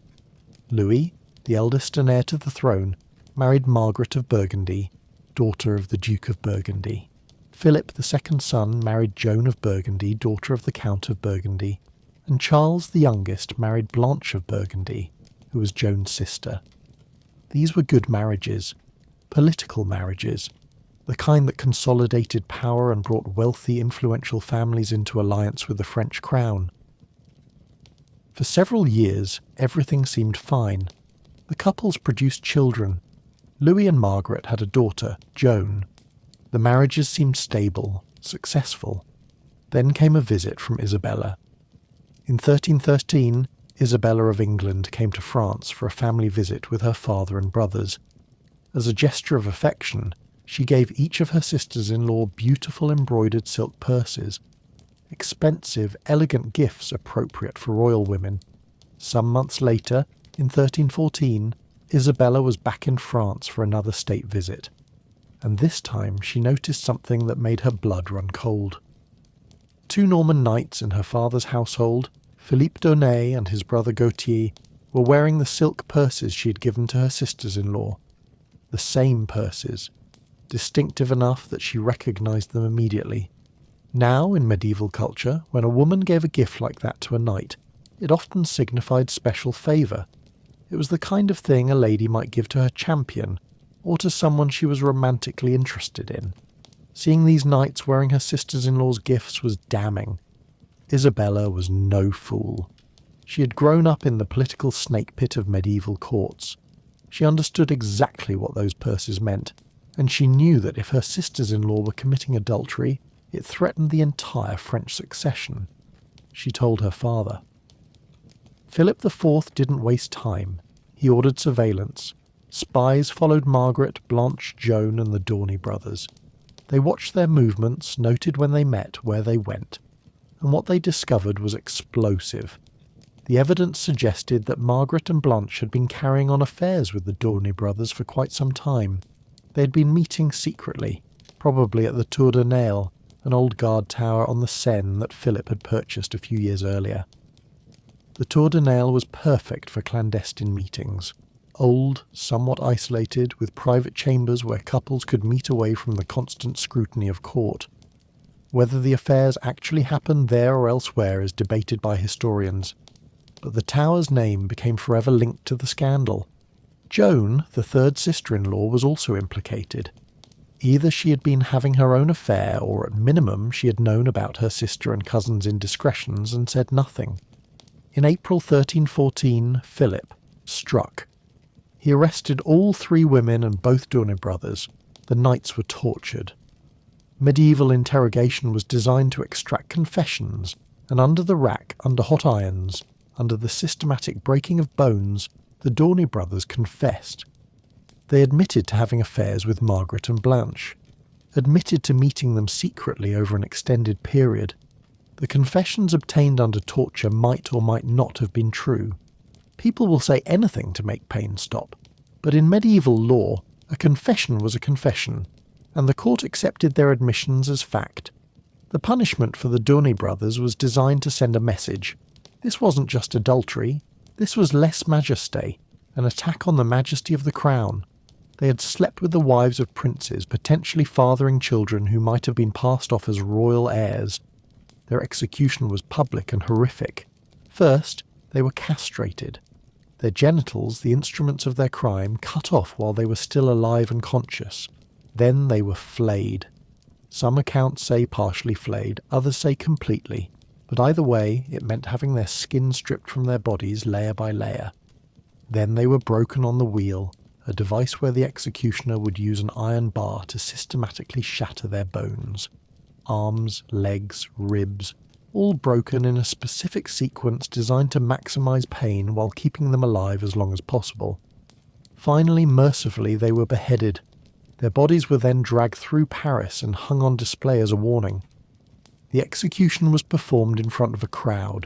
Speaker 1: Louis, the eldest and heir to the throne, married Margaret of Burgundy, daughter of the Duke of Burgundy. Philip, the second son, married Joan of Burgundy, daughter of the Count of Burgundy, and Charles, the youngest, married Blanche of Burgundy, who was Joan's sister. These were good marriages, political marriages, the kind that consolidated power and brought wealthy, influential families into alliance with the French crown. For several years, everything seemed fine. The couples produced children. Louis and Margaret had a daughter, Joan. The marriages seemed stable, successful. Then came a visit from Isabella. In 1313, Isabella of England came to France for a family visit with her father and brothers. As a gesture of affection, she gave each of her sisters-in-law beautiful embroidered silk purses, expensive, elegant gifts appropriate for royal women. Some months later, in 1314, Isabella was back in France for another state visit, and this time she noticed something that made her blood run cold. 2 Norman knights in her father's household, Philippe d'Aunay and his brother Gautier, were wearing the silk purses she had given to her sisters-in-law. The same purses, distinctive enough that she recognised them immediately. Now, in medieval culture, when a woman gave a gift like that to a knight, it often signified special favour. It was the kind of thing a lady might give to her champion, or to someone she was romantically interested in. Seeing these knights wearing her sisters-in-law's gifts was damning. Isabella was no fool. She had grown up in the political snake pit of medieval courts. She understood exactly what those purses meant, and she knew that if her sisters-in-law were committing adultery, it threatened the entire French succession. She told her father. Philip IV didn't waste time. He ordered surveillance. Spies followed Margaret, Blanche, Joan and the Dorney brothers. They watched their movements, noted when they met, where they went, and what they discovered was explosive. The evidence suggested that Margaret and Blanche had been carrying on affairs with the Dorney brothers for quite some time. They had been meeting secretly, probably at the Tour de Nesle, an old guard tower on the Seine that Philip had purchased a few years earlier. The Tour de Nesle was perfect for clandestine meetings. Old, somewhat isolated, with private chambers where couples could meet away from the constant scrutiny of court. Whether the affairs actually happened there or elsewhere is debated by historians, but the tower's name became forever linked to the scandal. Joan, the third sister-in-law, was also implicated. Either she had been having her own affair, or at minimum she had known about her sister and cousin's indiscretions and said nothing. In April 1314, Philip struck. He arrested all 3 women and both Dorney brothers. The knights were tortured. Medieval interrogation was designed to extract confessions, and under the rack, under hot irons, under the systematic breaking of bones, the Dorney brothers confessed. They admitted to having affairs with Margaret and Blanche, admitted to meeting them secretly over an extended period. The confessions obtained under torture might or might not have been true. People will say anything to make pain stop, but in medieval law, a confession was a confession, and the court accepted their admissions as fact. The punishment for the Dorney brothers was designed to send a message. This wasn't just adultery, this was lèse majesté, an attack on the majesty of the crown. They had slept with the wives of princes, potentially fathering children who might have been passed off as royal heirs. Their execution was public and horrific. First, they were castrated. Their genitals, the instruments of their crime, cut off while they were still alive and conscious. Then they were flayed. Some accounts say partially flayed, others say completely, but either way it meant having their skin stripped from their bodies layer by layer. Then they were broken on the wheel, a device where the executioner would use an iron bar to systematically shatter their bones. Arms, legs, ribs, all broken in a specific sequence designed to maximise pain while keeping them alive as long as possible. Finally, mercifully, they were beheaded. Their bodies were then dragged through Paris and hung on display as a warning. The execution was performed in front of a crowd.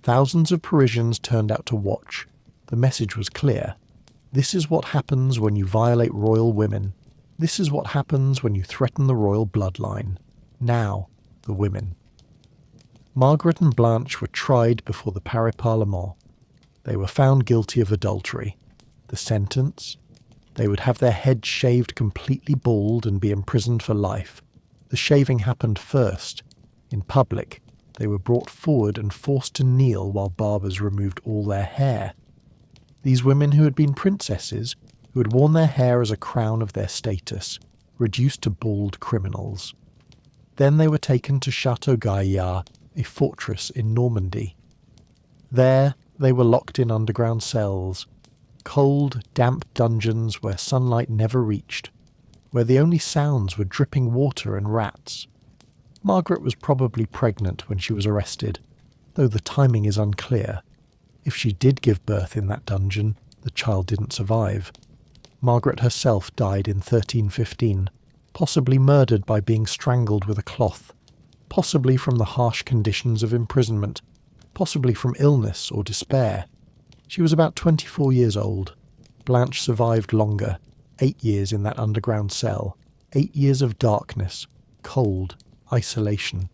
Speaker 1: Thousands of Parisians turned out to watch. The message was clear. This is what happens when you violate royal women. This is what happens when you threaten the royal bloodline. Now, the women. Margaret and Blanche were tried before the Paris Parlement. They were found guilty of adultery. The sentence? They would have their heads shaved completely bald and be imprisoned for life. The shaving happened first. In public, they were brought forward and forced to kneel while barbers removed all their hair. These women who had been princesses, who had worn their hair as a crown of their status, reduced to bald criminals. Then they were taken to Château Gaillard, a fortress in Normandy. There they were locked in underground cells, cold, damp dungeons where sunlight never reached, where the only sounds were dripping water and rats. Margaret was probably pregnant when she was arrested, though the timing is unclear. If she did give birth in that dungeon, the child didn't survive. Margaret herself died in 1315, possibly murdered by being strangled with a cloth, possibly from the harsh conditions of imprisonment, possibly from illness or despair. She was about 24 years old. Blanche survived longer, 8 years in that underground cell, 8 years of darkness, cold, isolation.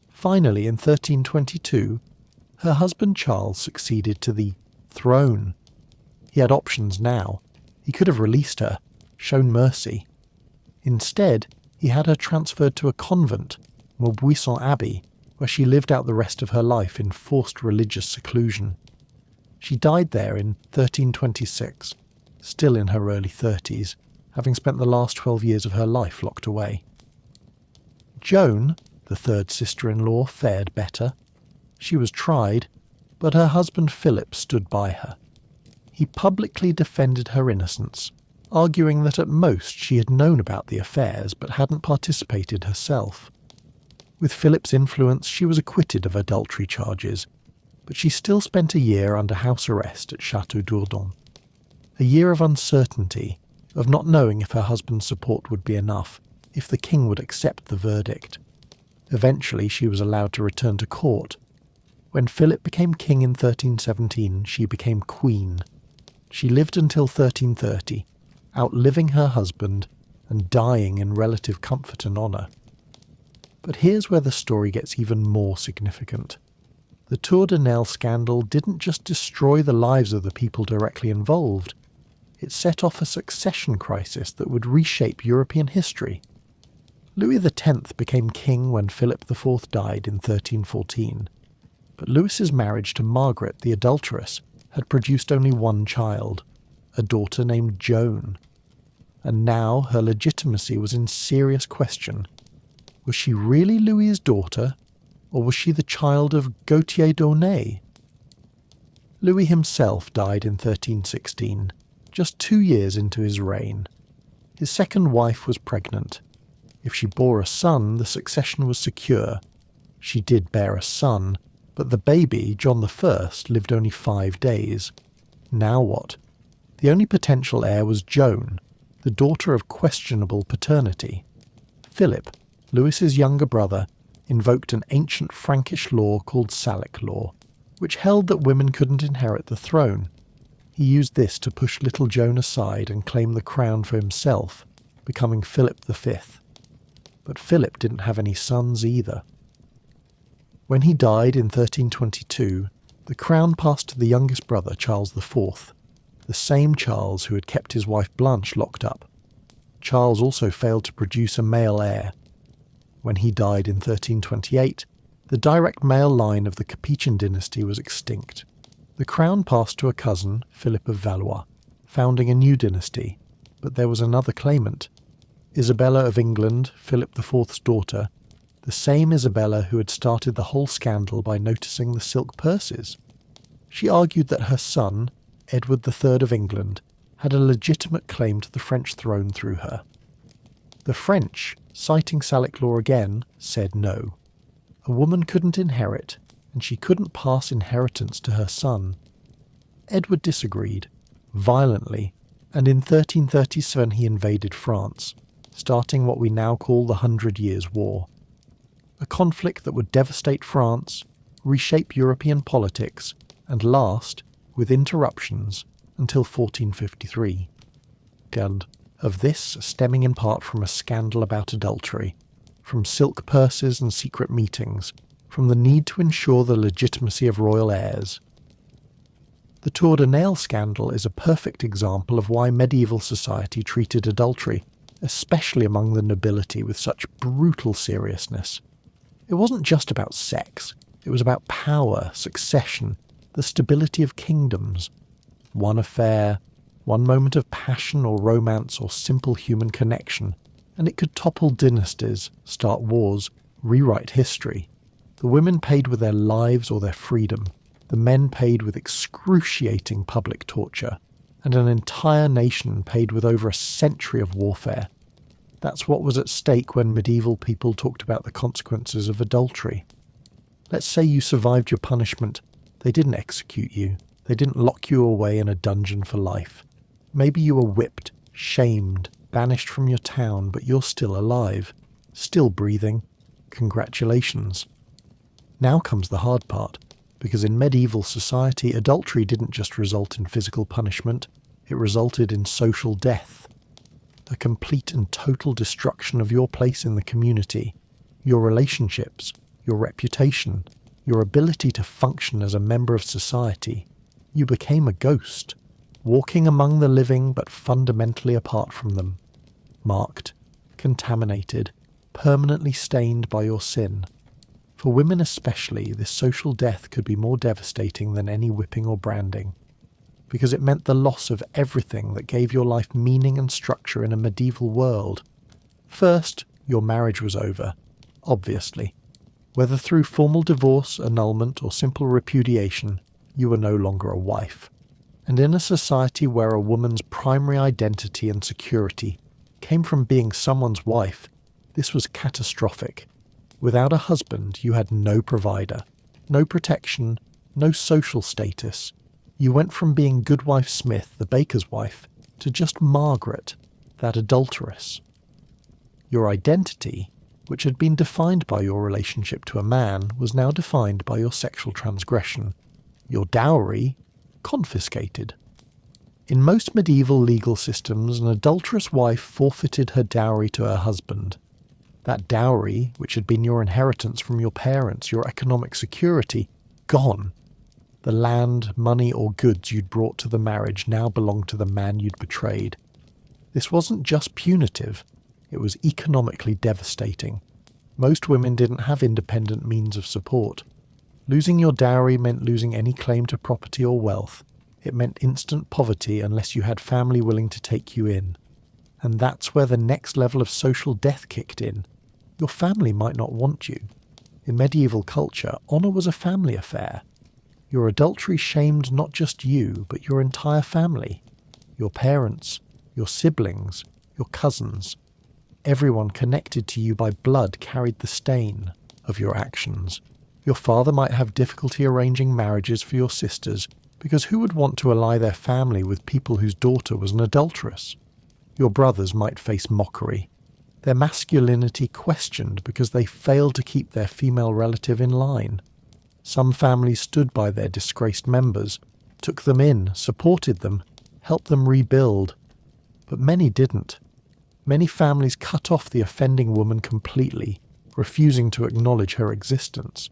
Speaker 1: Finally, in 1322, her husband Charles succeeded to the throne. He had options now. He could have released her, shown mercy. Instead, he had her transferred to a convent, Maubuisson Abbey, where she lived out the rest of her life in forced religious seclusion. She died there in 1326, still in her early 30s, having spent the last 12 years of her life locked away. Joan, the third sister-in-law, fared better. She was tried, but her husband Philip stood by her. He publicly defended her innocence, arguing that at most she had known about the affairs but hadn't participated herself. With Philip's influence, she was acquitted of adultery charges, but she still spent a year under house arrest at Château d'Ourdon. A year of uncertainty, of not knowing if her husband's support would be enough, if the king would accept the verdict. Eventually she was allowed to return to court. When Philip became king in 1317, she became queen. She lived until 1330, outliving her husband and dying in relative comfort and honour. But here's where the story gets even more significant. The Tour de Nesle scandal didn't just destroy the lives of the people directly involved, it set off a succession crisis that would reshape European history. Louis X became king when Philip IV died in 1314, but Louis's marriage to Margaret the adulteress had produced only one child, a daughter named Joan. And now her legitimacy was in serious question. Was she really Louis's daughter, or was she the child of Gauthier d'Aulnay? Louis himself died in 1316, just 2 years into his reign. His second wife was pregnant. If she bore a son, the succession was secure. She did bear a son, but the baby, John I, lived only 5 days. Now what? The only potential heir was Joan, the daughter of questionable paternity. Philip, Louis's younger brother, invoked an ancient Frankish law called Salic law, which held that women couldn't inherit the throne. He used this to push little Joan aside and claim the crown for himself, becoming Philip V. But Philip didn't have any sons either. When he died in 1322, the crown passed to the youngest brother, Charles IV, the same Charles who had kept his wife Blanche locked up. Charles also failed to produce a male heir. When he died in 1328, the direct male line of the Capetian dynasty was extinct. The crown passed to a cousin, Philip of Valois, founding a new dynasty, but there was another claimant. Isabella of England, Philip IV's daughter, the same Isabella who had started the whole scandal by noticing the silk purses. She argued that her son, Edward III of England, had a legitimate claim to the French throne through her. The French, citing Salic law again, said no. A woman couldn't inherit, and she couldn't pass inheritance to her son. Edward disagreed, violently, and in 1337 he invaded France, starting what we now call the 100 Years' War. A conflict that would devastate France, reshape European politics, and last, with interruptions, until 1453. And of this stemming in part from a scandal about adultery, from silk purses and secret meetings, from the need to ensure the legitimacy of royal heirs. The Tour de Nesle scandal is a perfect example of why medieval society treated adultery, especially among the nobility, with such brutal seriousness. It wasn't just about sex, it was about power, succession, the stability of kingdoms. One affair, one moment of passion or romance or simple human connection, and it could topple dynasties, start wars, rewrite history. The women paid with their lives or their freedom, the men paid with excruciating public torture, and an entire nation paid with over a century of warfare. That's what was at stake when medieval people talked about the consequences of adultery. Let's say you survived your punishment. They didn't execute you. They didn't lock you away in a dungeon for life. Maybe you were whipped, shamed, banished from your town, but you're still alive, still breathing. Congratulations. Now comes the hard part, because in medieval society, adultery didn't just result in physical punishment, it resulted in social death. A complete and total destruction of your place in the community, your relationships, your reputation, your ability to function as a member of society. You became a ghost, walking among the living but fundamentally apart from them, marked, contaminated, permanently stained by your sin. For women especially, this social death could be more devastating than any whipping or branding, because it meant the loss of everything that gave your life meaning and structure in a medieval world. First, your marriage was over, obviously. Whether through formal divorce, annulment, or simple repudiation, you were no longer a wife. And in a society where a woman's primary identity and security came from being someone's wife, this was catastrophic. Without a husband, you had no provider, no protection, no social status. You went from being Goodwife Smith, the baker's wife, to just Margaret, that adulteress. Your identity, which had been defined by your relationship to a man, was now defined by your sexual transgression. Your dowry, confiscated. In most medieval legal systems, an adulterous wife forfeited her dowry to her husband. That dowry, which had been your inheritance from your parents, your economic security, gone. The land, money, or goods you'd brought to the marriage now belonged to the man you'd betrayed. This wasn't just punitive, it was economically devastating. Most women didn't have independent means of support. Losing your dowry meant losing any claim to property or wealth. It meant instant poverty unless you had family willing to take you in. And that's where the next level of social death kicked in. Your family might not want you. In medieval culture, honour was a family affair. Your adultery shamed not just you, but your entire family. Your parents, your siblings, your cousins. Everyone connected to you by blood carried the stain of your actions. Your father might have difficulty arranging marriages for your sisters, because who would want to ally their family with people whose daughter was an adulteress? Your brothers might face mockery, their masculinity questioned because they failed to keep their female relative in line. Some families stood by their disgraced members, took them in, supported them, helped them rebuild. But many didn't. Many families cut off the offending woman completely, refusing to acknowledge her existence.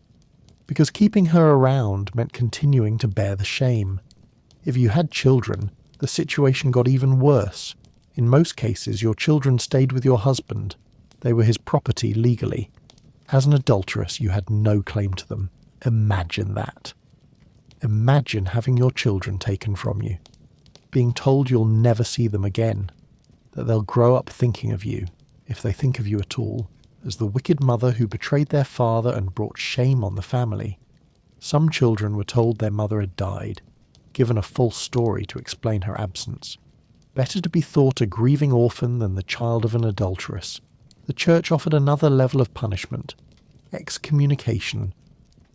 Speaker 1: Because keeping her around meant continuing to bear the shame. If you had children, the situation got even worse. In most cases, your children stayed with your husband. They were his property legally. As an adulteress, you had no claim to them. Imagine that. Imagine having your children taken from you, being told you'll never see them again, that they'll grow up thinking of you, if they think of you at all, as the wicked mother who betrayed their father and brought shame on the family. Some children were told their mother had died, given a false story to explain her absence. Better to be thought a grieving orphan than the child of an adulteress. The church offered another level of punishment, excommunication.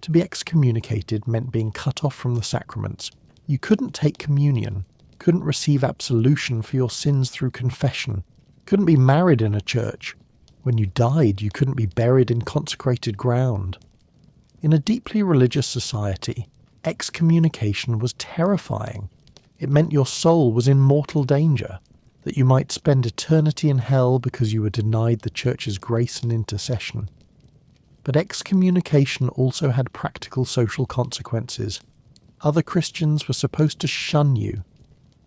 Speaker 1: To be excommunicated meant being cut off from the sacraments. You couldn't take communion, couldn't receive absolution for your sins through confession, couldn't be married in a church. When you died, you couldn't be buried in consecrated ground. In a deeply religious society, excommunication was terrifying. It meant your soul was in mortal danger, that you might spend eternity in hell because you were denied the church's grace and intercession. But excommunication also had practical social consequences. Other Christians were supposed to shun you,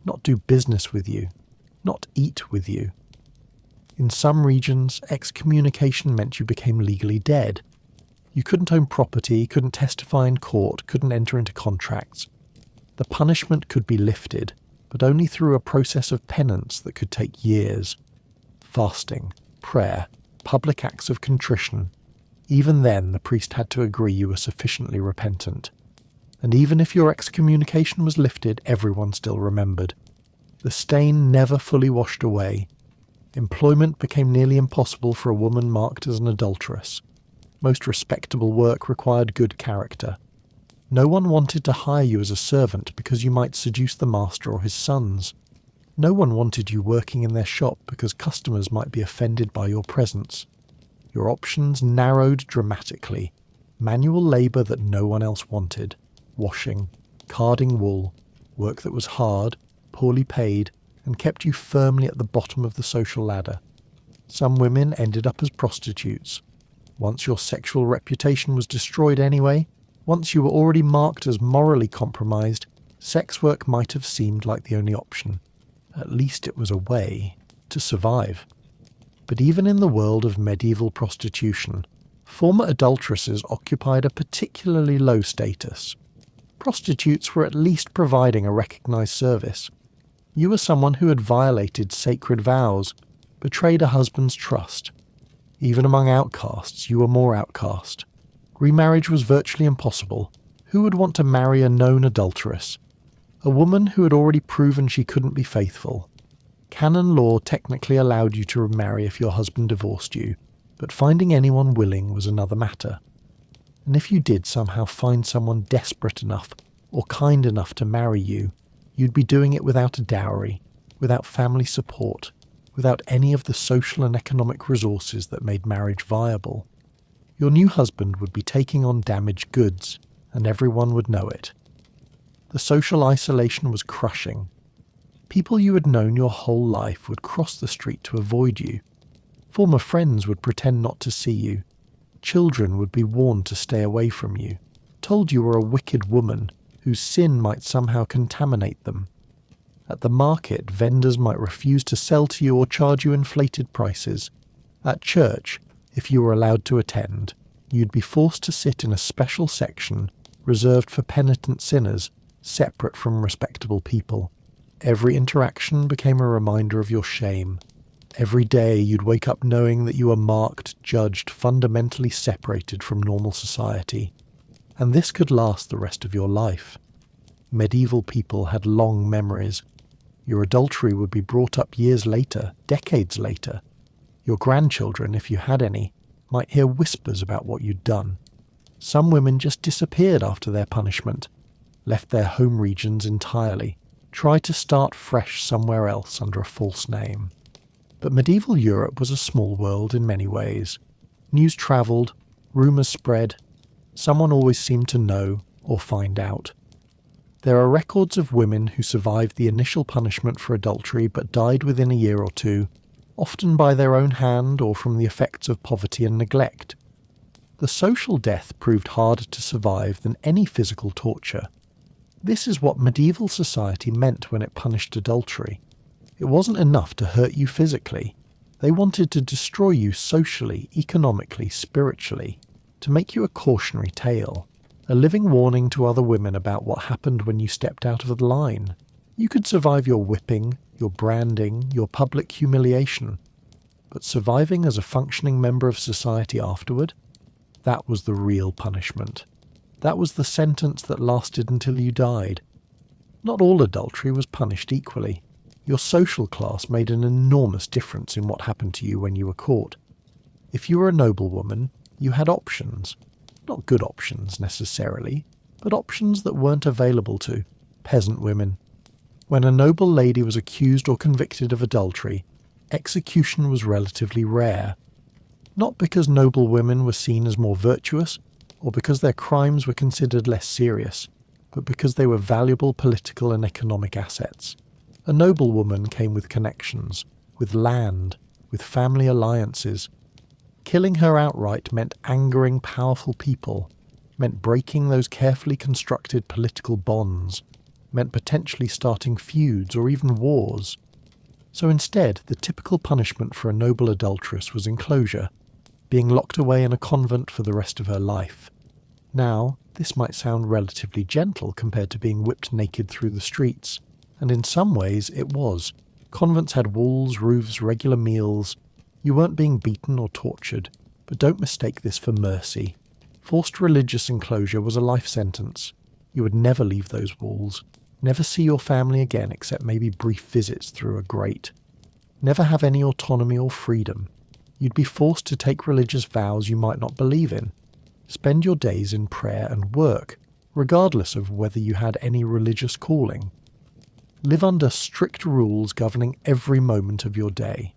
Speaker 1: not do business with you, not eat with you. In some regions, excommunication meant you became legally dead. You couldn't own property, couldn't testify in court, couldn't enter into contracts. The punishment could be lifted, but only through a process of penance that could take years. Fasting, prayer, public acts of contrition. Even then, the priest had to agree you were sufficiently repentant. And even if your excommunication was lifted, everyone still remembered. The stain never fully washed away. Employment became nearly impossible for a woman marked as an adulteress. Most respectable work required good character. No one wanted to hire you as a servant because you might seduce the master or his sons. No one wanted you working in their shop because customers might be offended by your presence. Your options narrowed dramatically. Manual labour that no one else wanted. Washing, carding wool, work that was hard, poorly paid, and kept you firmly at the bottom of the social ladder. Some women ended up as prostitutes. Once your sexual reputation was destroyed anyway, once you were already marked as morally compromised, sex work might have seemed like the only option. At least it was a way to survive. But even in the world of medieval prostitution, former adulteresses occupied a particularly low status. Prostitutes were at least providing a recognised service. You were someone who had violated sacred vows, betrayed a husband's trust. Even among outcasts, you were more outcast. Remarriage was virtually impossible. Who would want to marry a known adulteress? A woman who had already proven she couldn't be faithful. Canon law technically allowed you to remarry if your husband divorced you, but finding anyone willing was another matter. And if you did somehow find someone desperate enough or kind enough to marry you, you'd be doing it without a dowry, without family support, without any of the social and economic resources that made marriage viable. Your new husband would be taking on damaged goods, and everyone would know it. The social isolation was crushing. People you had known your whole life would cross the street to avoid you. Former friends would pretend not to see you. Children would be warned to stay away from you, told you were a wicked woman whose sin might somehow contaminate them. At the market, vendors might refuse to sell to you or charge you inflated prices. At church, if you were allowed to attend, you'd be forced to sit in a special section reserved for penitent sinners, separate from respectable people. Every interaction became a reminder of your shame. Every day you'd wake up knowing that you were marked, judged, fundamentally separated from normal society. And this could last the rest of your life. Medieval people had long memories. Your adultery would be brought up years later, decades later. Your grandchildren, if you had any, might hear whispers about what you'd done. Some women just disappeared after their punishment, left their home regions entirely, tried to start fresh somewhere else under a false name. But medieval Europe was a small world in many ways. News travelled, rumours spread. Someone always seemed to know or find out. There are records of women who survived the initial punishment for adultery but died within a year or two, often by their own hand or from the effects of poverty and neglect. The social death proved harder to survive than any physical torture. This is what medieval society meant when it punished adultery. It wasn't enough to hurt you physically. They wanted to destroy you socially, economically, spiritually, to make you a cautionary tale, a living warning to other women about what happened when you stepped out of the line. You could survive your whipping, your branding, your public humiliation. but surviving as a functioning member of society afterward, that was the real punishment. That was the sentence that lasted until you died. Not all adultery was punished equally. Your social class made an enormous difference in what happened to you when you were caught. If you were a noblewoman, you had options. Not good options necessarily, but options that weren't available to peasant women. When a noble lady was accused or convicted of adultery, execution was relatively rare. Not because noble women were seen as more virtuous, or because their crimes were considered less serious, but because they were valuable political and economic assets. A noble woman came with connections, with land, with family alliances. Killing her outright meant angering powerful people, meant breaking those carefully constructed political bonds, meant potentially starting feuds or even wars. So instead, the typical punishment for a noble adulteress was enclosure, being locked away in a convent for the rest of her life. Now, this might sound relatively gentle compared to being whipped naked through the streets, and in some ways it was. Convents had walls, roofs, regular meals. You weren't being beaten or tortured, but don't mistake this for mercy. Forced religious enclosure was a life sentence. You would never leave those walls, never see your family again except maybe brief visits through a grate. Never have any autonomy or freedom. You'd be forced to take religious vows you might not believe in. Spend your days in prayer and work, regardless of whether you had any religious calling. Live under strict rules governing every moment of your day.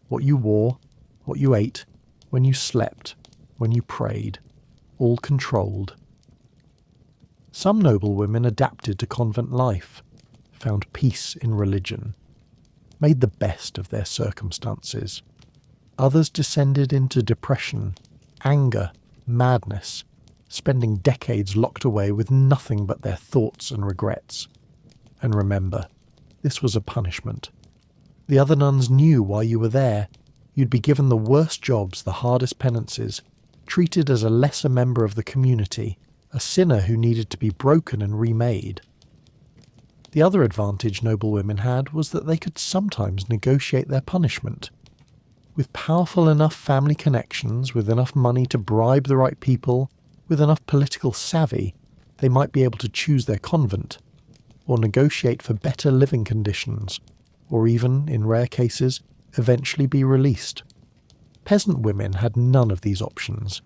Speaker 1: What you wore, what you ate, when you slept, when you prayed, all controlled. Some noblewomen adapted to convent life, found peace in religion, made the best of their circumstances. Others descended into depression, anger, madness, spending decades locked away with nothing but their thoughts and regrets. And remember, this was a punishment. The other nuns knew why you were there. You'd be given the worst jobs, the hardest penances, treated as a lesser member of the community, a sinner who needed to be broken and remade. The other advantage noblewomen had was that they could sometimes negotiate their punishment. With powerful enough family connections, with enough money to bribe the right people, with enough political savvy, they might be able to choose their convent, or negotiate for better living conditions, or even, in rare cases, eventually be released. Peasant women had none of these options.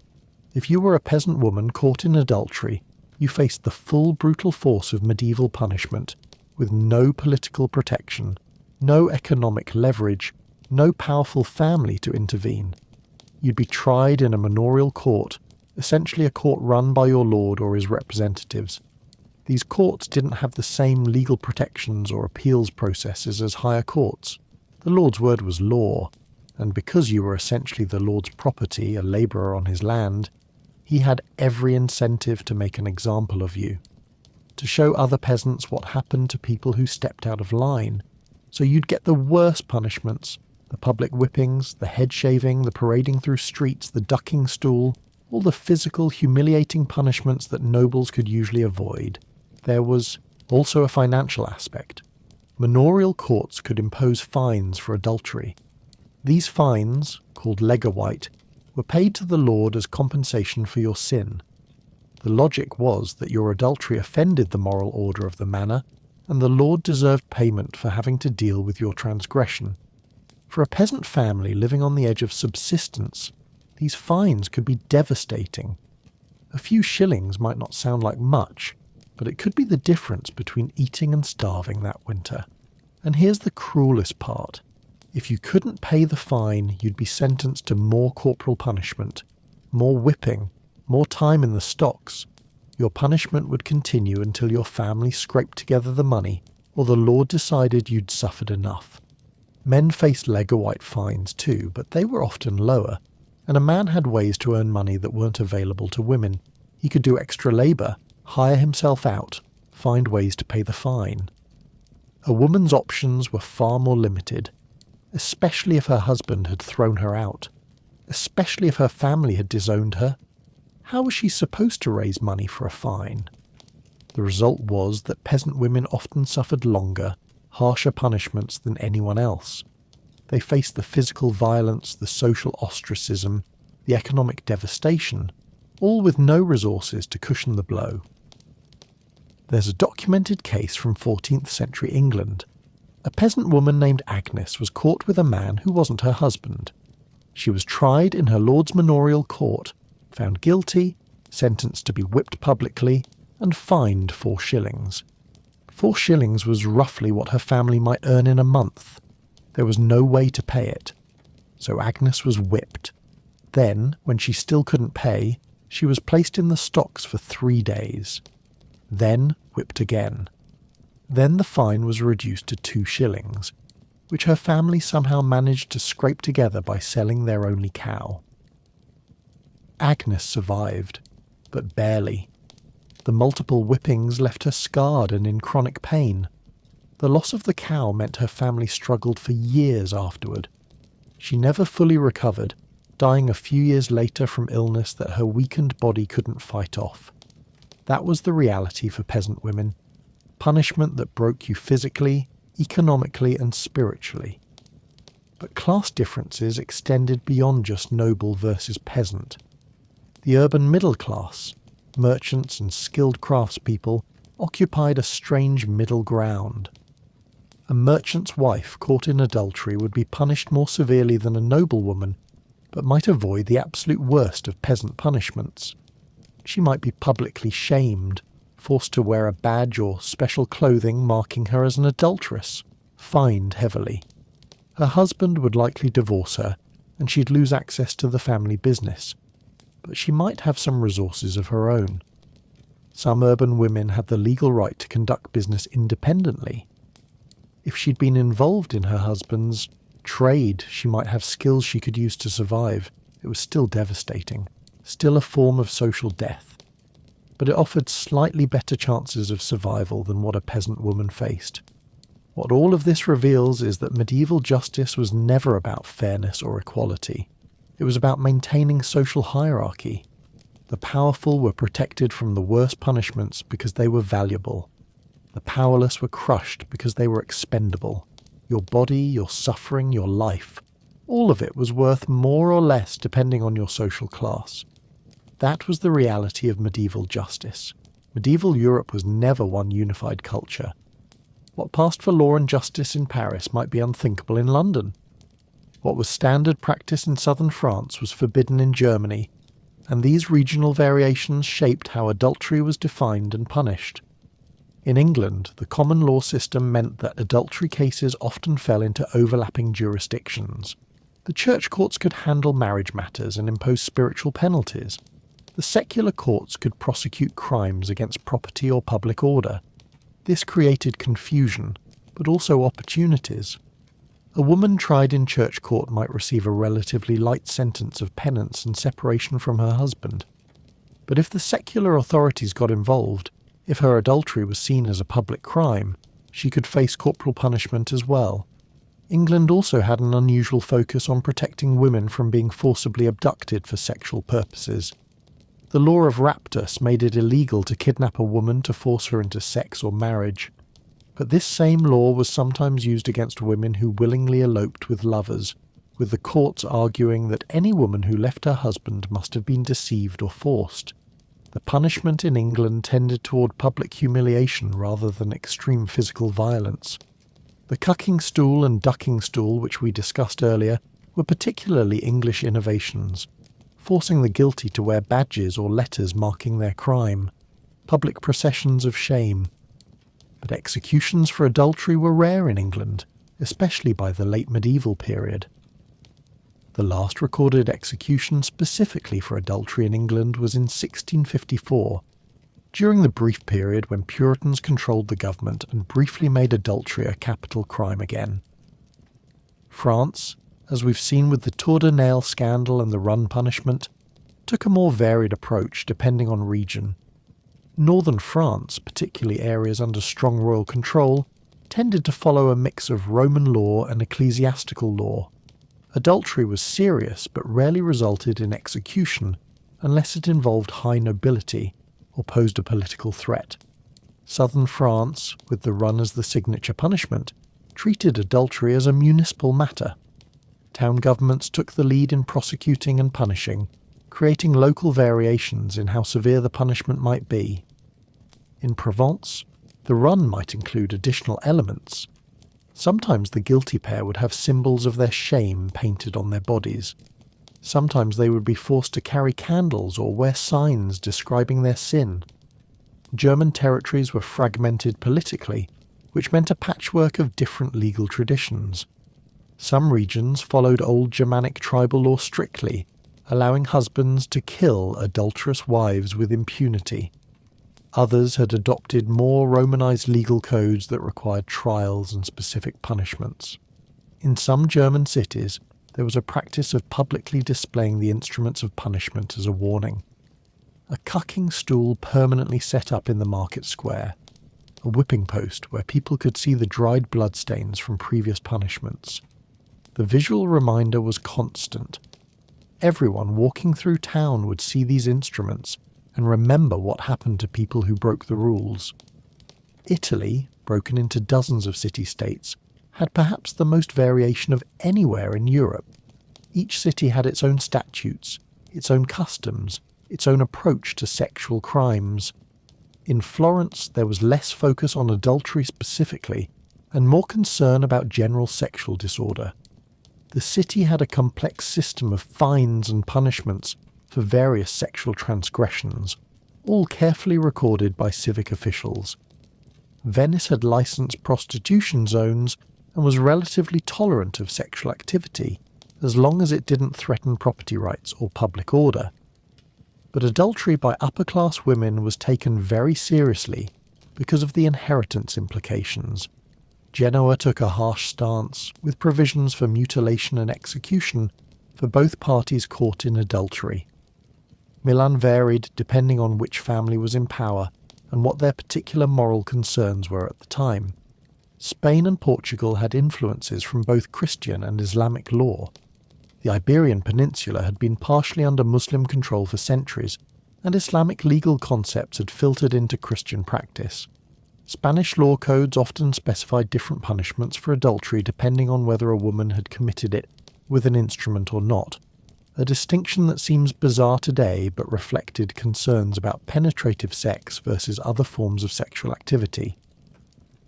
Speaker 1: If you were a peasant woman caught in adultery, you faced the full brutal force of medieval punishment, with no political protection, no economic leverage, no powerful family to intervene. You'd be tried in a manorial court, essentially a court run by your lord or his representatives. These courts didn't have the same legal protections or appeals processes as higher courts. The lord's word was law, and because you were essentially the lord's property, a labourer on his land, he had every incentive to make an example of you, to show other peasants what happened to people who stepped out of line. So you'd get the worst punishments, the public whippings, the head shaving, the parading through streets, the ducking stool, all the physical, humiliating punishments that nobles could usually avoid. There was also a financial aspect. Manorial courts could impose fines for adultery. These fines, called legawite, were paid to the lord as compensation for your sin. The logic was that your adultery offended the moral order of the manor, and the lord deserved payment for having to deal with your transgression. For a peasant family living on the edge of subsistence, these fines could be devastating. A few shillings might not sound like much, but it could be the difference between eating and starving that winter. And here's the cruelest part. If you couldn't pay the fine, you'd be sentenced to more corporal punishment, more whipping, more time in the stocks. Your punishment would continue until your family scraped together the money, or the lord decided you'd suffered enough. Men faced legawite fines too, but they were often lower, and a man had ways to earn money that weren't available to women. He could do extra labour, hire himself out, find ways to pay the fine. A woman's options were far more limited, especially if her husband had thrown her out, especially if her family had disowned her. How was she supposed to raise money for a fine? The result was that peasant women often suffered longer, harsher punishments than anyone else. They faced the physical violence, the social ostracism, the economic devastation, all with no resources to cushion the blow. There's a documented case from 14th century England. A peasant woman named Agnes was caught with a man who wasn't her husband. She was tried in her lord's manorial court, found guilty, sentenced to be whipped publicly, and fined 4 shillings. 4 shillings was roughly what her family might earn in a month. There was no way to pay it. So Agnes was whipped. Then, when she still couldn't pay, she was placed in the stocks for 3 days. Then whipped again. Then the fine was reduced to 2 shillings, which her family somehow managed to scrape together by selling their only cow. Agnes survived, but barely. The multiple whippings left her scarred and in chronic pain. The loss of the cow meant her family struggled for years afterward. She never fully recovered, dying a few years later from illness that her weakened body couldn't fight off. That was the reality for peasant women. Punishment that broke you physically, economically, and spiritually. But class differences extended beyond just noble versus peasant. The urban middle class, merchants and skilled craftspeople, occupied a strange middle ground. A merchant's wife caught in adultery would be punished more severely than a noblewoman, but might avoid the absolute worst of peasant punishments. She might be publicly shamed, forced to wear a badge or special clothing marking her as an adulteress, fined heavily. Her husband would likely divorce her, and she'd lose access to the family business. But she might have some resources of her own. Some urban women had the legal right to conduct business independently. If she'd been involved in her husband's trade, she might have skills she could use to survive. It was still devastating, still a form of social death. But it offered slightly better chances of survival than what a peasant woman faced. What all of this reveals is that medieval justice was never about fairness or equality. It was about maintaining social hierarchy. The powerful were protected from the worst punishments because they were valuable. The powerless were crushed because they were expendable. Your body, your suffering, your life, all of it was worth more or less depending on your social class. That was the reality of medieval justice. Medieval Europe was never one unified culture. What passed for law and justice in Paris might be unthinkable in London. What was standard practice in southern France was forbidden in Germany, and these regional variations shaped how adultery was defined and punished. In England, the common law system meant that adultery cases often fell into overlapping jurisdictions. The church courts could handle marriage matters and impose spiritual penalties. The secular courts could prosecute crimes against property or public order. This created confusion, but also opportunities. A woman tried in church court might receive a relatively light sentence of penance and separation from her husband. But if the secular authorities got involved, if her adultery was seen as a public crime, she could face corporal punishment as well. England also had an unusual focus on protecting women from being forcibly abducted for sexual purposes. The law of raptus made it illegal to kidnap a woman to force her into sex or marriage. But this same law was sometimes used against women who willingly eloped with lovers, with the courts arguing that any woman who left her husband must have been deceived or forced. The punishment in England tended toward public humiliation rather than extreme physical violence. The cucking stool and ducking stool, which we discussed earlier, were particularly English innovations, forcing the guilty to wear badges or letters marking their crime, public processions of shame. But executions for adultery were rare in England, especially by the late medieval period. The last recorded execution specifically for adultery in England was in 1654, during the brief period when Puritans controlled the government and briefly made adultery a capital crime again. France, as we've seen with the Tour de Nesle scandal and the run punishment, took a more varied approach depending on region. Northern France, particularly areas under strong royal control, tended to follow a mix of Roman law and ecclesiastical law. Adultery was serious but rarely resulted in execution unless it involved high nobility or posed a political threat. Southern France, with the run as the signature punishment, treated adultery as a municipal matter. Town governments took the lead in prosecuting and punishing, creating local variations in how severe the punishment might be. In Provence, the run might include additional elements. Sometimes the guilty pair would have symbols of their shame painted on their bodies. Sometimes they would be forced to carry candles or wear signs describing their sin. German territories were fragmented politically, which meant a patchwork of different legal traditions. Some regions followed old Germanic tribal law strictly, allowing husbands to kill adulterous wives with impunity. Others had adopted more Romanized legal codes that required trials and specific punishments. In some German cities, there was a practice of publicly displaying the instruments of punishment as a warning. A cucking stool permanently set up in the market square, a whipping post where people could see the dried bloodstains from previous punishments. The visual reminder was constant. Everyone walking through town would see these instruments and remember what happened to people who broke the rules. Italy, broken into dozens of city-states, had perhaps the most variation of anywhere in Europe. Each city had its own statutes, its own customs, its own approach to sexual crimes. In Florence, there was less focus on adultery specifically, and more concern about general sexual disorder. The city had a complex system of fines and punishments for various sexual transgressions, all carefully recorded by civic officials. Venice had licensed prostitution zones and was relatively tolerant of sexual activity, as long as it didn't threaten property rights or public order. But adultery by upper-class women was taken very seriously because of the inheritance implications. Genoa took a harsh stance, with provisions for mutilation and execution for both parties caught in adultery. Milan varied depending on which family was in power and what their particular moral concerns were at the time. Spain and Portugal had influences from both Christian and Islamic law. The Iberian Peninsula had been partially under Muslim control for centuries, and Islamic legal concepts had filtered into Christian practice. Spanish law codes often specified different punishments for adultery depending on whether a woman had committed it with an instrument or not, a distinction that seems bizarre today but reflected concerns about penetrative sex versus other forms of sexual activity.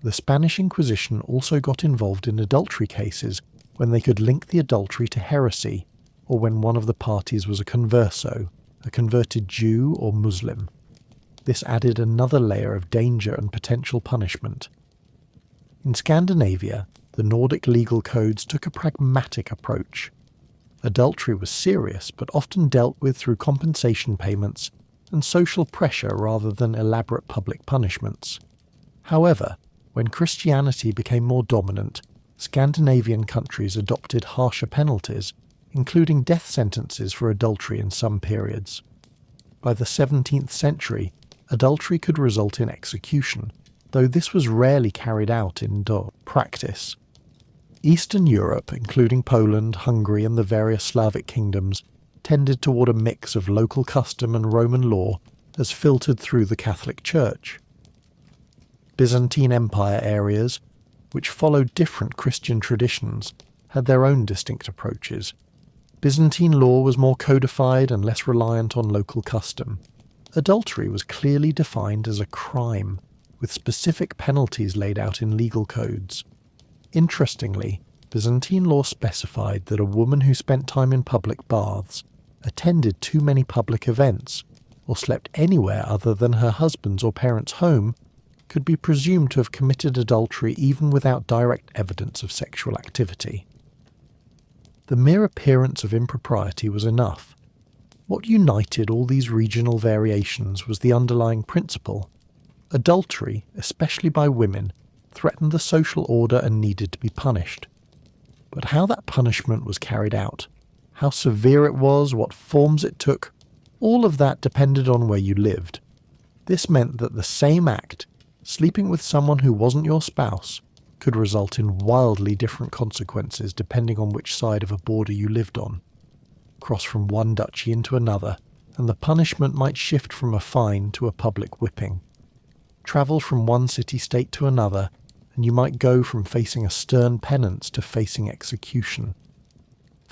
Speaker 1: The Spanish Inquisition also got involved in adultery cases when they could link the adultery to heresy, or when one of the parties was a converso, a converted Jew or Muslim. This added another layer of danger and potential punishment. In Scandinavia, the Nordic legal codes took a pragmatic approach. Adultery was serious, but often dealt with through compensation payments and social pressure rather than elaborate public punishments. However, when Christianity became more dominant, Scandinavian countries adopted harsher penalties, including death sentences for adultery in some periods. By the 17th century, adultery could result in execution, though this was rarely carried out in practice. Eastern Europe, including Poland, Hungary and the various Slavic kingdoms, tended toward a mix of local custom and Roman law as filtered through the Catholic Church. Byzantine Empire areas, which followed different Christian traditions, had their own distinct approaches. Byzantine law was more codified and less reliant on local custom. Adultery was clearly defined as a crime, with specific penalties laid out in legal codes. Interestingly, Byzantine law specified that a woman who spent time in public baths, attended too many public events, or slept anywhere other than her husband's or parents' home could be presumed to have committed adultery even without direct evidence of sexual activity. The mere appearance of impropriety was enough. What united all these regional variations was the underlying principle. Adultery, especially by women, threatened the social order and needed to be punished. But how that punishment was carried out, how severe it was, what forms it took, all of that depended on where you lived. This meant that the same act, sleeping with someone who wasn't your spouse, could result in wildly different consequences depending on which side of a border you lived on. Cross from one duchy into another, and the punishment might shift from a fine to a public whipping. Travel from one city-state to another, and you might go from facing a stern penance to facing execution.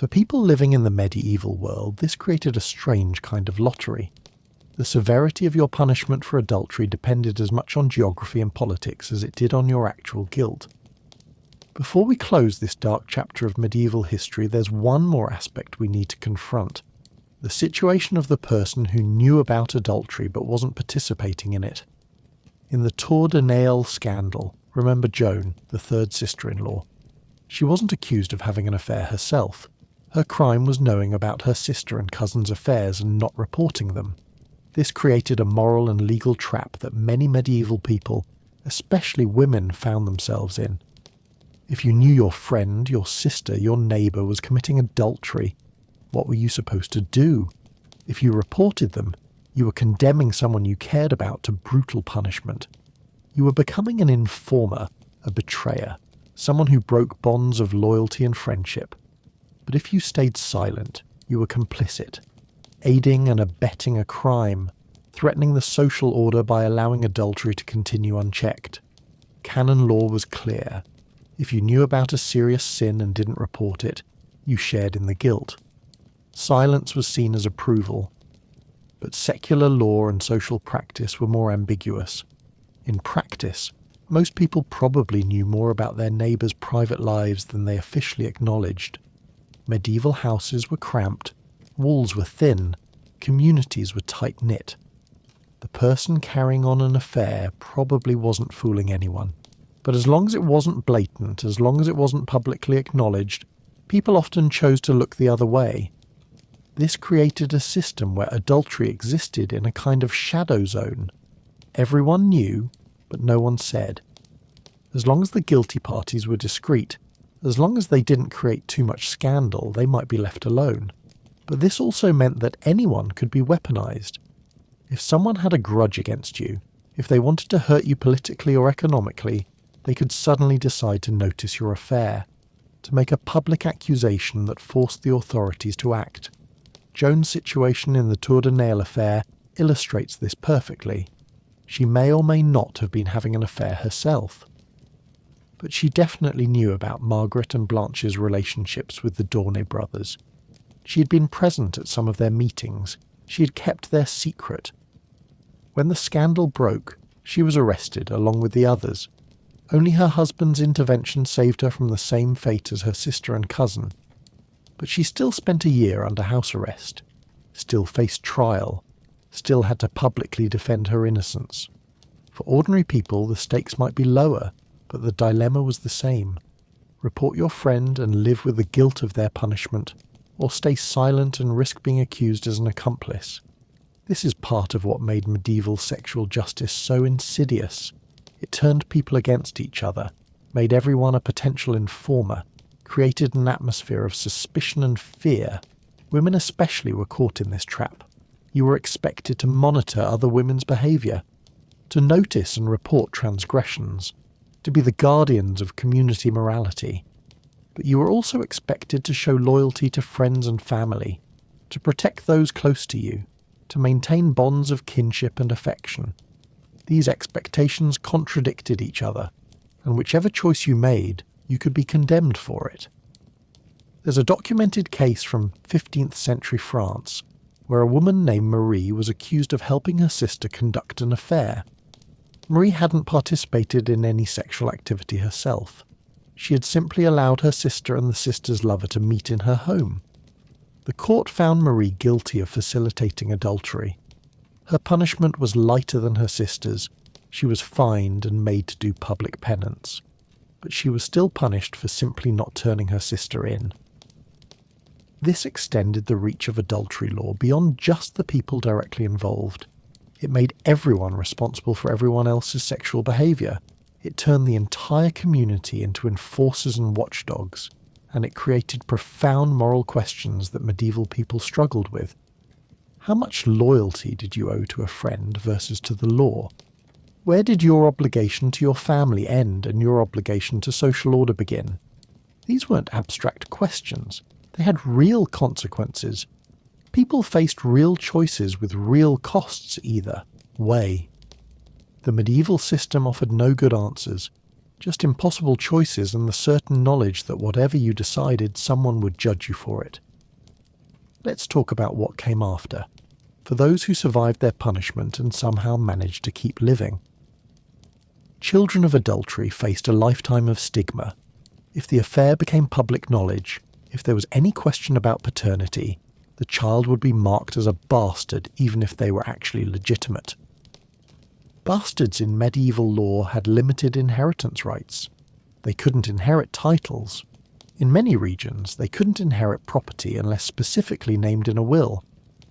Speaker 1: For people living in the medieval world, this created a strange kind of lottery. The severity of your punishment for adultery depended as much on geography and politics as it did on your actual guilt. Before we close this dark chapter of medieval history, there's one more aspect we need to confront. The situation of the person who knew about adultery but wasn't participating in it. In the Tour de Nesle scandal, remember Joan, the third sister-in-law? She wasn't accused of having an affair herself. Her crime was knowing about her sister and cousin's affairs and not reporting them. This created a moral and legal trap that many medieval people, especially women, found themselves in. If you knew your friend, your sister, your neighbour was committing adultery, what were you supposed to do? If you reported them, you were condemning someone you cared about to brutal punishment. You were becoming an informer, a betrayer, someone who broke bonds of loyalty and friendship. But if you stayed silent, you were complicit, aiding and abetting a crime, threatening the social order by allowing adultery to continue unchecked. Canon law was clear. If you knew about a serious sin and didn't report it, you shared in the guilt. Silence was seen as approval. But secular law and social practice were more ambiguous. In practice, most people probably knew more about their neighbours' private lives than they officially acknowledged. Medieval houses were cramped, walls were thin, communities were tight-knit. The person carrying on an affair probably wasn't fooling anyone. But as long as it wasn't blatant, as long as it wasn't publicly acknowledged, people often chose to look the other way. This created a system where adultery existed in a kind of shadow zone. Everyone knew, but no one said. As long as the guilty parties were discreet, as long as they didn't create too much scandal, they might be left alone. But this also meant that anyone could be weaponized. If someone had a grudge against you, if they wanted to hurt you politically or economically, they could suddenly decide to notice your affair, to make a public accusation that forced the authorities to act. Joan's situation in the Tour de Nesle affair illustrates this perfectly. She may or may not have been having an affair herself. But she definitely knew about Margaret and Blanche's relationships with the Dornay brothers. She had been present at some of their meetings. She had kept their secret. When the scandal broke, she was arrested along with the others. Only her husband's intervention saved her from the same fate as her sister and cousin. But she still spent a year under house arrest, still faced trial, still had to publicly defend her innocence. For ordinary people, the stakes might be lower, but the dilemma was the same. Report your friend and live with the guilt of their punishment, or stay silent and risk being accused as an accomplice. This is part of what made medieval sexual justice so insidious. It turned people against each other, made everyone a potential informer, created an atmosphere of suspicion and fear. Women especially were caught in this trap. You were expected to monitor other women's behaviour, to notice and report transgressions, to be the guardians of community morality. But you were also expected to show loyalty to friends and family, to protect those close to you, to maintain bonds of kinship and affection. These expectations contradicted each other, and whichever choice you made, you could be condemned for it. There's a documented case from 15th century France, where a woman named Marie was accused of helping her sister conduct an affair. Marie hadn't participated in any sexual activity herself. She had simply allowed her sister and the sister's lover to meet in her home. The court found Marie guilty of facilitating adultery. Her punishment was lighter than her sister's. She was fined and made to do public penance. But she was still punished for simply not turning her sister in. This extended the reach of adultery law beyond just the people directly involved. It made everyone responsible for everyone else's sexual behaviour. It turned the entire community into enforcers and watchdogs, and it created profound moral questions that medieval people struggled with. How much loyalty did you owe to a friend versus to the law? Where did your obligation to your family end and your obligation to social order begin? These weren't abstract questions. They had real consequences. People faced real choices with real costs either way. The medieval system offered no good answers, just impossible choices and the certain knowledge that whatever you decided, someone would judge you for it. Let's talk about what came after, for those who survived their punishment and somehow managed to keep living. Children of adultery faced a lifetime of stigma. If the affair became public knowledge, if there was any question about paternity, the child would be marked as a bastard even if they were actually legitimate. Bastards in medieval law had limited inheritance rights. They couldn't inherit titles. In many regions, they couldn't inherit property unless specifically named in a will,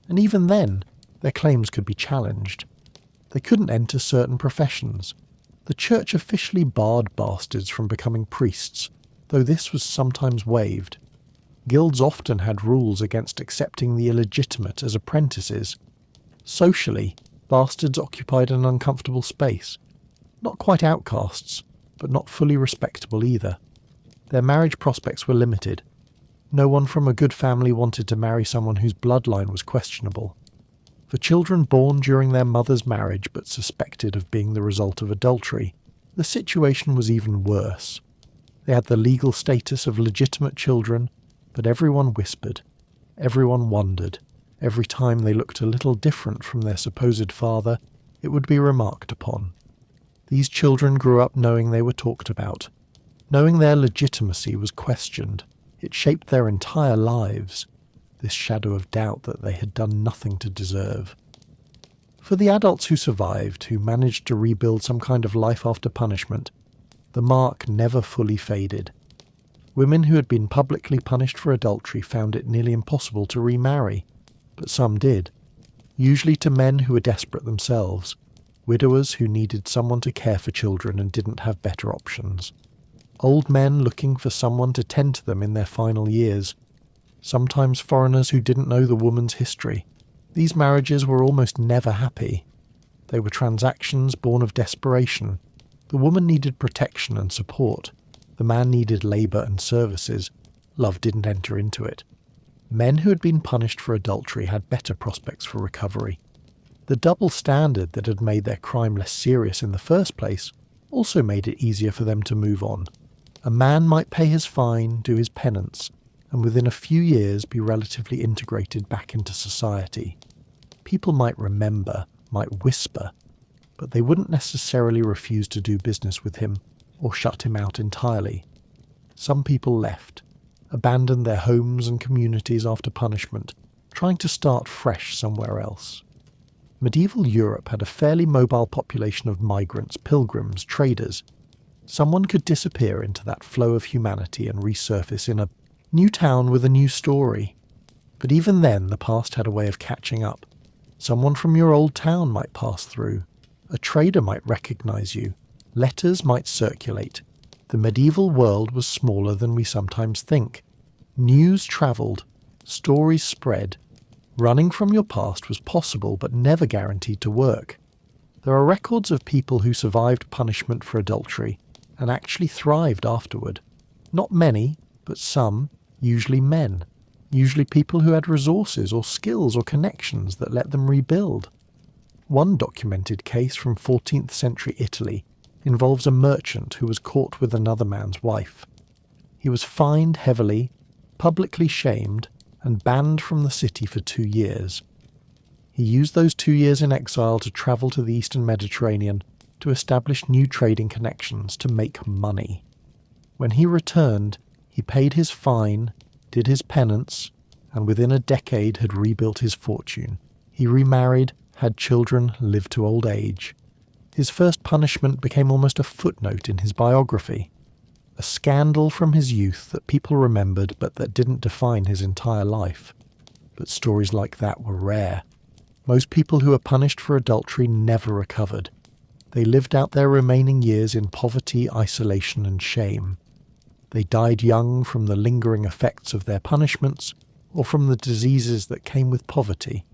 Speaker 1: and even then, their claims could be challenged. They couldn't enter certain professions. The church officially barred bastards from becoming priests, though this was sometimes waived. Guilds often had rules against accepting the illegitimate as apprentices. Socially, bastards occupied an uncomfortable space. Not quite outcasts, but not fully respectable either. Their marriage prospects were limited. No one from a good family wanted to marry someone whose bloodline was questionable. For children born during their mother's marriage but suspected of being the result of adultery, the situation was even worse. They had the legal status of legitimate children, but everyone whispered, everyone wondered. Every time they looked a little different from their supposed father, it would be remarked upon. These children grew up knowing they were talked about. Knowing their legitimacy was questioned, it shaped their entire lives, this shadow of doubt that they had done nothing to deserve. For the adults who survived, who managed to rebuild some kind of life after punishment, the mark never fully faded. Women who had been publicly punished for adultery found it nearly impossible to remarry, but some did, usually to men who were desperate themselves, widowers who needed someone to care for children and didn't have better options, old men looking for someone to tend to them in their final years, sometimes foreigners who didn't know the woman's history. These marriages were almost never happy. They were transactions born of desperation. The woman needed protection and support. The man needed labour and services. Love didn't enter into it. Men who had been punished for adultery had better prospects for recovery. The double standard that had made their crime less serious in the first place also made it easier for them to move on. A man might pay his fine, do his penance, and within a few years be relatively integrated back into society. People might remember, might whisper, but they wouldn't necessarily refuse to do business with him or shut him out entirely. Some people left, abandoned their homes and communities after punishment, trying to start fresh somewhere else. Medieval Europe had a fairly mobile population of migrants, pilgrims, traders. Someone could disappear into that flow of humanity and resurface in a new town with a new story. But even then, the past had a way of catching up. Someone from your old town might pass through. A trader might recognize you. Letters might circulate. The medieval world was smaller than we sometimes think. News travelled. Stories spread. Running from your past was possible but never guaranteed to work. There are records of people who survived punishment for adultery and actually thrived afterward. Not many, but some, usually men. Usually people who had resources or skills or connections that let them rebuild. One documented case from 14th century Italy involves a merchant who was caught with another man's wife. He was fined heavily, publicly shamed, and banned from the city for 2 years. He used those 2 years in exile to travel to the Eastern Mediterranean to establish new trading connections to make money. When he returned, he paid his fine, did his penance, and within a decade had rebuilt his fortune. He remarried, had children, lived to old age. His first punishment became almost a footnote in his biography, a scandal from his youth that people remembered but that didn't define his entire life. But stories like that were rare. Most people who were punished for adultery never recovered. They lived out their remaining years in poverty, isolation, and shame. They died young from the lingering effects of their punishments or from the diseases that came with poverty.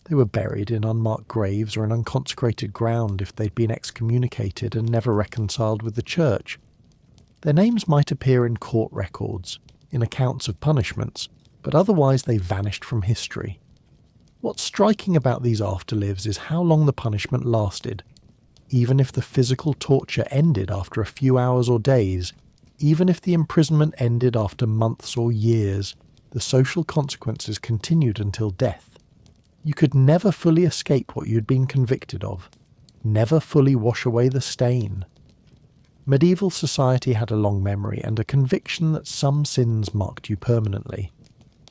Speaker 1: They were buried in unmarked graves or in unconsecrated ground if they'd been excommunicated and never reconciled with the church. Their names might appear in court records, in accounts of punishments, but otherwise they vanished from history. What's striking about these afterlives is how long the punishment lasted. even if the physical torture ended after a few hours or days, even if the imprisonment ended after months or years, the social consequences continued until death. You could never fully escape what you'd been convicted of, never fully wash away the stain. Medieval society had a long memory and a conviction that some sins marked you permanently.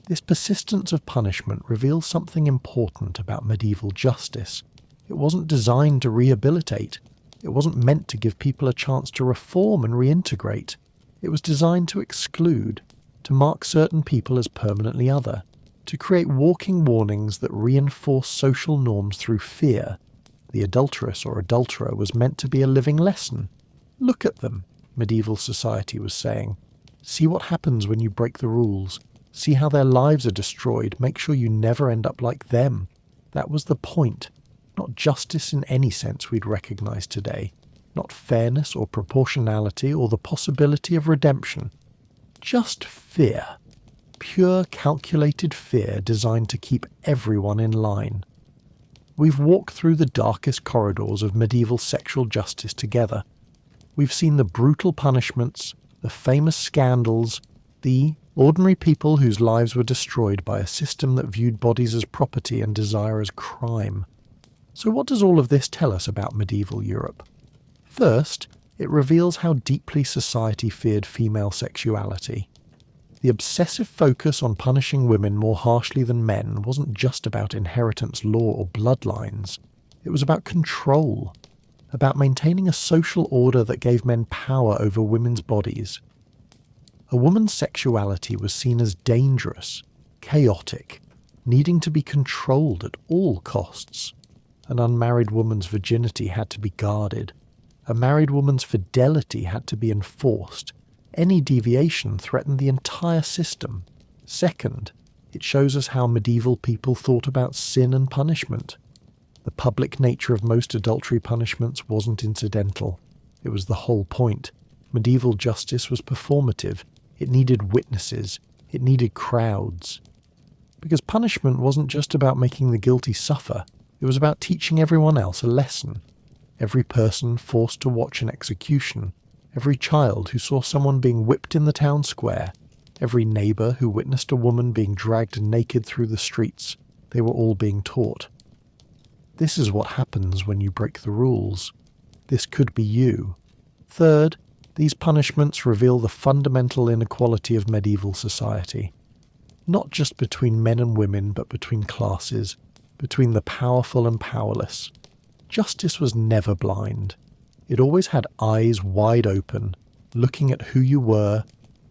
Speaker 1: This persistence of punishment reveals something important about medieval justice. It wasn't designed to rehabilitate. It wasn't meant to give people a chance to reform and reintegrate. It was designed to exclude, to mark certain people as permanently other, to create walking warnings that reinforce social norms through fear. The adulteress or adulterer was meant to be a living lesson. Look at them, medieval society was saying. See what happens when you break the rules. See how their lives are destroyed. Make sure you never end up like them. That was the point. Not justice in any sense we'd recognize today. Not fairness or proportionality or the possibility of redemption. Just fear. Pure calculated fear designed to keep everyone in line. We've walked through the darkest corridors of medieval sexual justice together. We've seen the brutal punishments, the famous scandals, the ordinary people whose lives were destroyed by a system that viewed bodies as property and desire as crime. So what does all of this tell us about medieval Europe? First, it reveals how deeply society feared female sexuality. The obsessive focus on punishing women more harshly than men wasn't just about inheritance law or bloodlines. It was about control, about maintaining a social order that gave men power over women's bodies. A woman's sexuality was seen as dangerous, chaotic, needing to be controlled at all costs. An unmarried woman's virginity had to be guarded. A married woman's fidelity had to be enforced. Any deviation threatened the entire system. Second, it shows us how medieval people thought about sin and punishment. The public nature of most adultery punishments wasn't incidental. It was the whole point. Medieval justice was performative. It needed witnesses. It needed crowds. Because punishment wasn't just about making the guilty suffer. It was about teaching everyone else a lesson. Every person forced to watch an execution. Every child who saw someone being whipped in the town square. Every neighbour who witnessed a woman being dragged naked through the streets. They were all being taught. This is what happens when you break the rules. This could be you. Third, these punishments reveal the fundamental inequality of medieval society. Not just between men and women, but between classes, between the powerful and powerless. Justice was never blind. It always had eyes wide open, looking at who you were,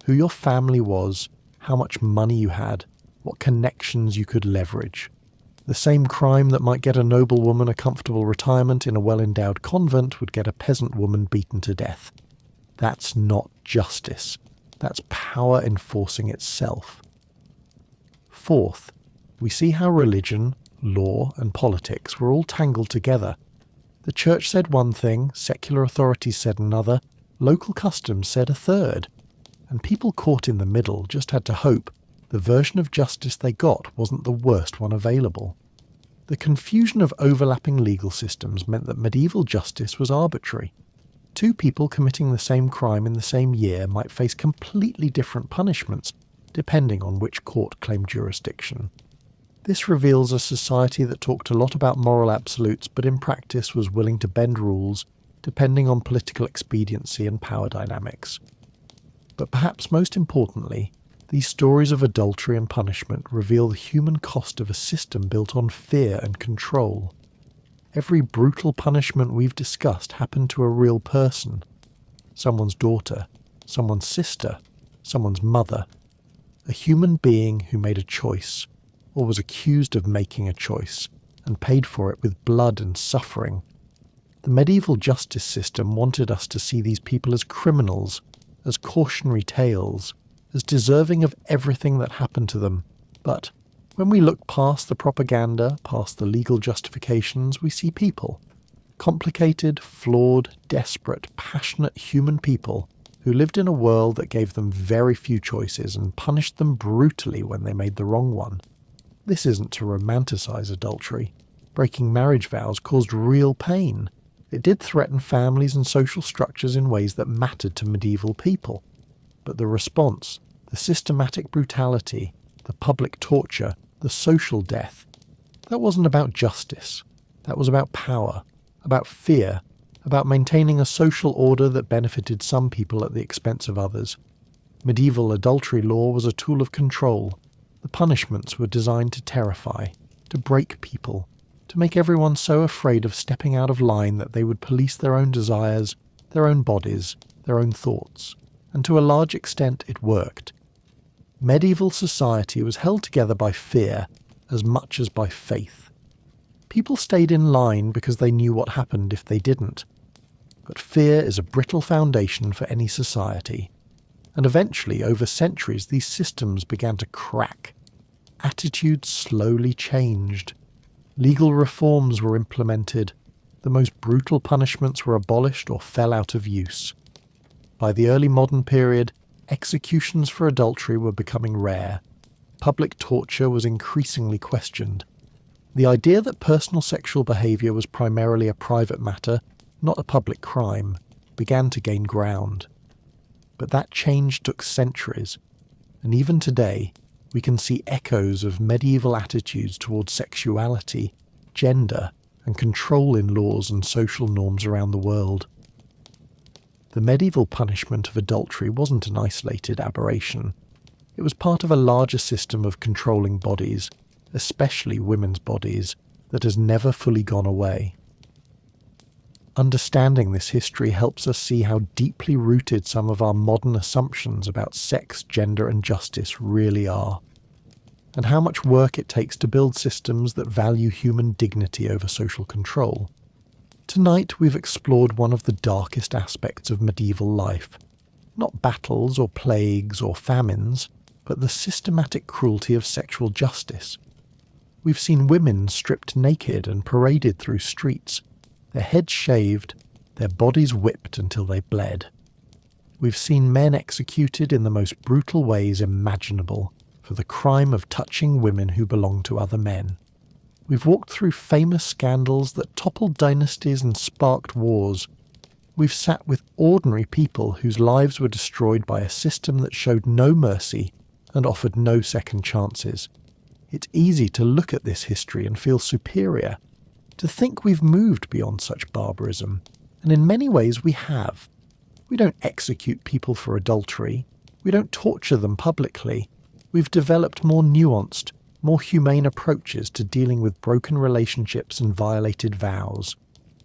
Speaker 1: who your family was, how much money you had, what connections you could leverage. The same crime that might get a noblewoman a comfortable retirement in a well-endowed convent would get a peasant woman beaten to death. That's not justice. That's power enforcing itself. Fourth, we see how religion, law, and politics were all tangled together. The church said one thing, secular authorities said another, local customs said a third. And people caught in the middle just had to hope the version of justice they got wasn't the worst one available. The confusion of overlapping legal systems meant that medieval justice was arbitrary. Two people committing the same crime in the same year might face completely different punishments, depending on which court claimed jurisdiction. This reveals a society that talked a lot about moral absolutes, but in practice was willing to bend rules, depending on political expediency and power dynamics. But perhaps most importantly, these stories of adultery and punishment reveal the human cost of a system built on fear and control. Every brutal punishment we've discussed happened to a real person. Someone's daughter, someone's sister, someone's mother. A human being who made a choice, or was accused of making a choice, and paid for it with blood and suffering. The medieval justice system wanted us to see these people as criminals, as cautionary tales, as deserving of everything that happened to them. But when we look past the propaganda, past the legal justifications, we see people. Complicated, flawed, desperate, passionate human people who lived in a world that gave them very few choices and punished them brutally when they made the wrong one. This isn't to romanticize adultery. Breaking marriage vows caused real pain. It did threaten families and social structures in ways that mattered to medieval people. But the response, the systematic brutality, the public torture, the social death, that wasn't about justice. That was about power, about fear, about maintaining a social order that benefited some people at the expense of others. Medieval adultery law was a tool of control. The punishments were designed to terrify, to break people, to make everyone so afraid of stepping out of line that they would police their own desires, their own bodies, their own thoughts. And to a large extent it worked. Medieval society was held together by fear as much as by faith. People stayed in line because they knew what happened if they didn't. But fear is a brittle foundation for any society. And eventually, over centuries, these systems began to crack. Attitudes slowly changed. Legal reforms were implemented. The most brutal punishments were abolished or fell out of use. By the early modern period, executions for adultery were becoming rare. Public torture was increasingly questioned. The idea that personal sexual behaviour was primarily a private matter, not a public crime, began to gain ground. But that change took centuries, and even today we can see echoes of medieval attitudes towards sexuality, gender, and control in laws and social norms around the world. The medieval punishment of adultery wasn't an isolated aberration. It was part of a larger system of controlling bodies, especially women's bodies, that has never fully gone away. Understanding this history helps us see how deeply rooted some of our modern assumptions about sex, gender, and justice really are, and how much work it takes to build systems that value human dignity over social control. Tonight we've explored one of the darkest aspects of medieval life. Not battles or plagues or famines, but the systematic cruelty of sexual justice. We've seen women stripped naked and paraded through streets, their heads shaved, their bodies whipped until they bled. We've seen men executed in the most brutal ways imaginable for the crime of touching women who belong to other men. We've walked through famous scandals that toppled dynasties and sparked wars. We've sat with ordinary people whose lives were destroyed by a system that showed no mercy and offered no second chances. It's easy to look at this history and feel superior, to think we've moved beyond such barbarism, and in many ways we have. We don't execute people for adultery. We don't torture them publicly. We've developed more nuanced, more humane approaches to dealing with broken relationships and violated vows.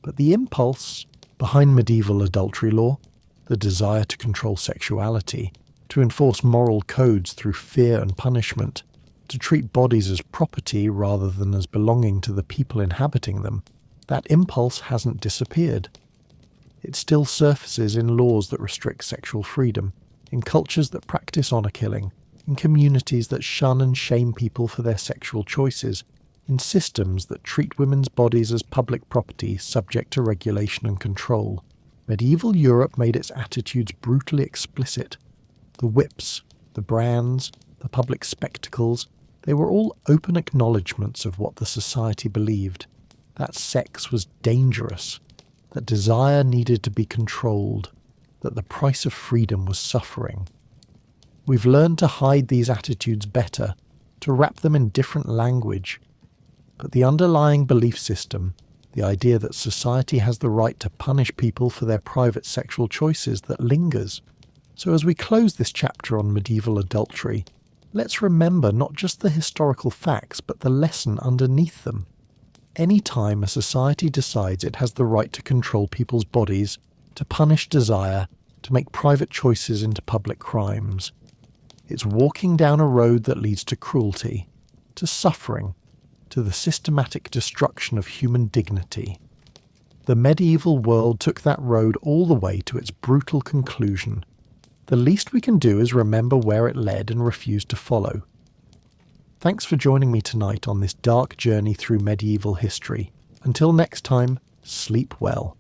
Speaker 1: But the impulse behind medieval adultery law, the desire to control sexuality, to enforce moral codes through fear and punishment, to treat bodies as property rather than as belonging to the people inhabiting them, that impulse hasn't disappeared. It still surfaces in laws that restrict sexual freedom, in cultures that practice honour killing, in communities that shun and shame people for their sexual choices, in systems that treat women's bodies as public property subject to regulation and control. Medieval Europe made its attitudes brutally explicit. The whips, the brands, the public spectacles, they were all open acknowledgements of what the society believed, that sex was dangerous, that desire needed to be controlled, that the price of freedom was suffering. We've learned to hide these attitudes better, to wrap them in different language, but the underlying belief system, the idea that society has the right to punish people for their private sexual choices, that lingers. So as we close this chapter on medieval adultery, let's remember not just the historical facts, but the lesson underneath them. Any time a society decides it has the right to control people's bodies, to punish desire, to make private choices into public crimes, it's walking down a road that leads to cruelty, to suffering, to the systematic destruction of human dignity. The medieval world took that road all the way to its brutal conclusion. The least we can do is remember where it led and refuse to follow. Thanks for joining me tonight on this dark journey through medieval history. Until next time, sleep well.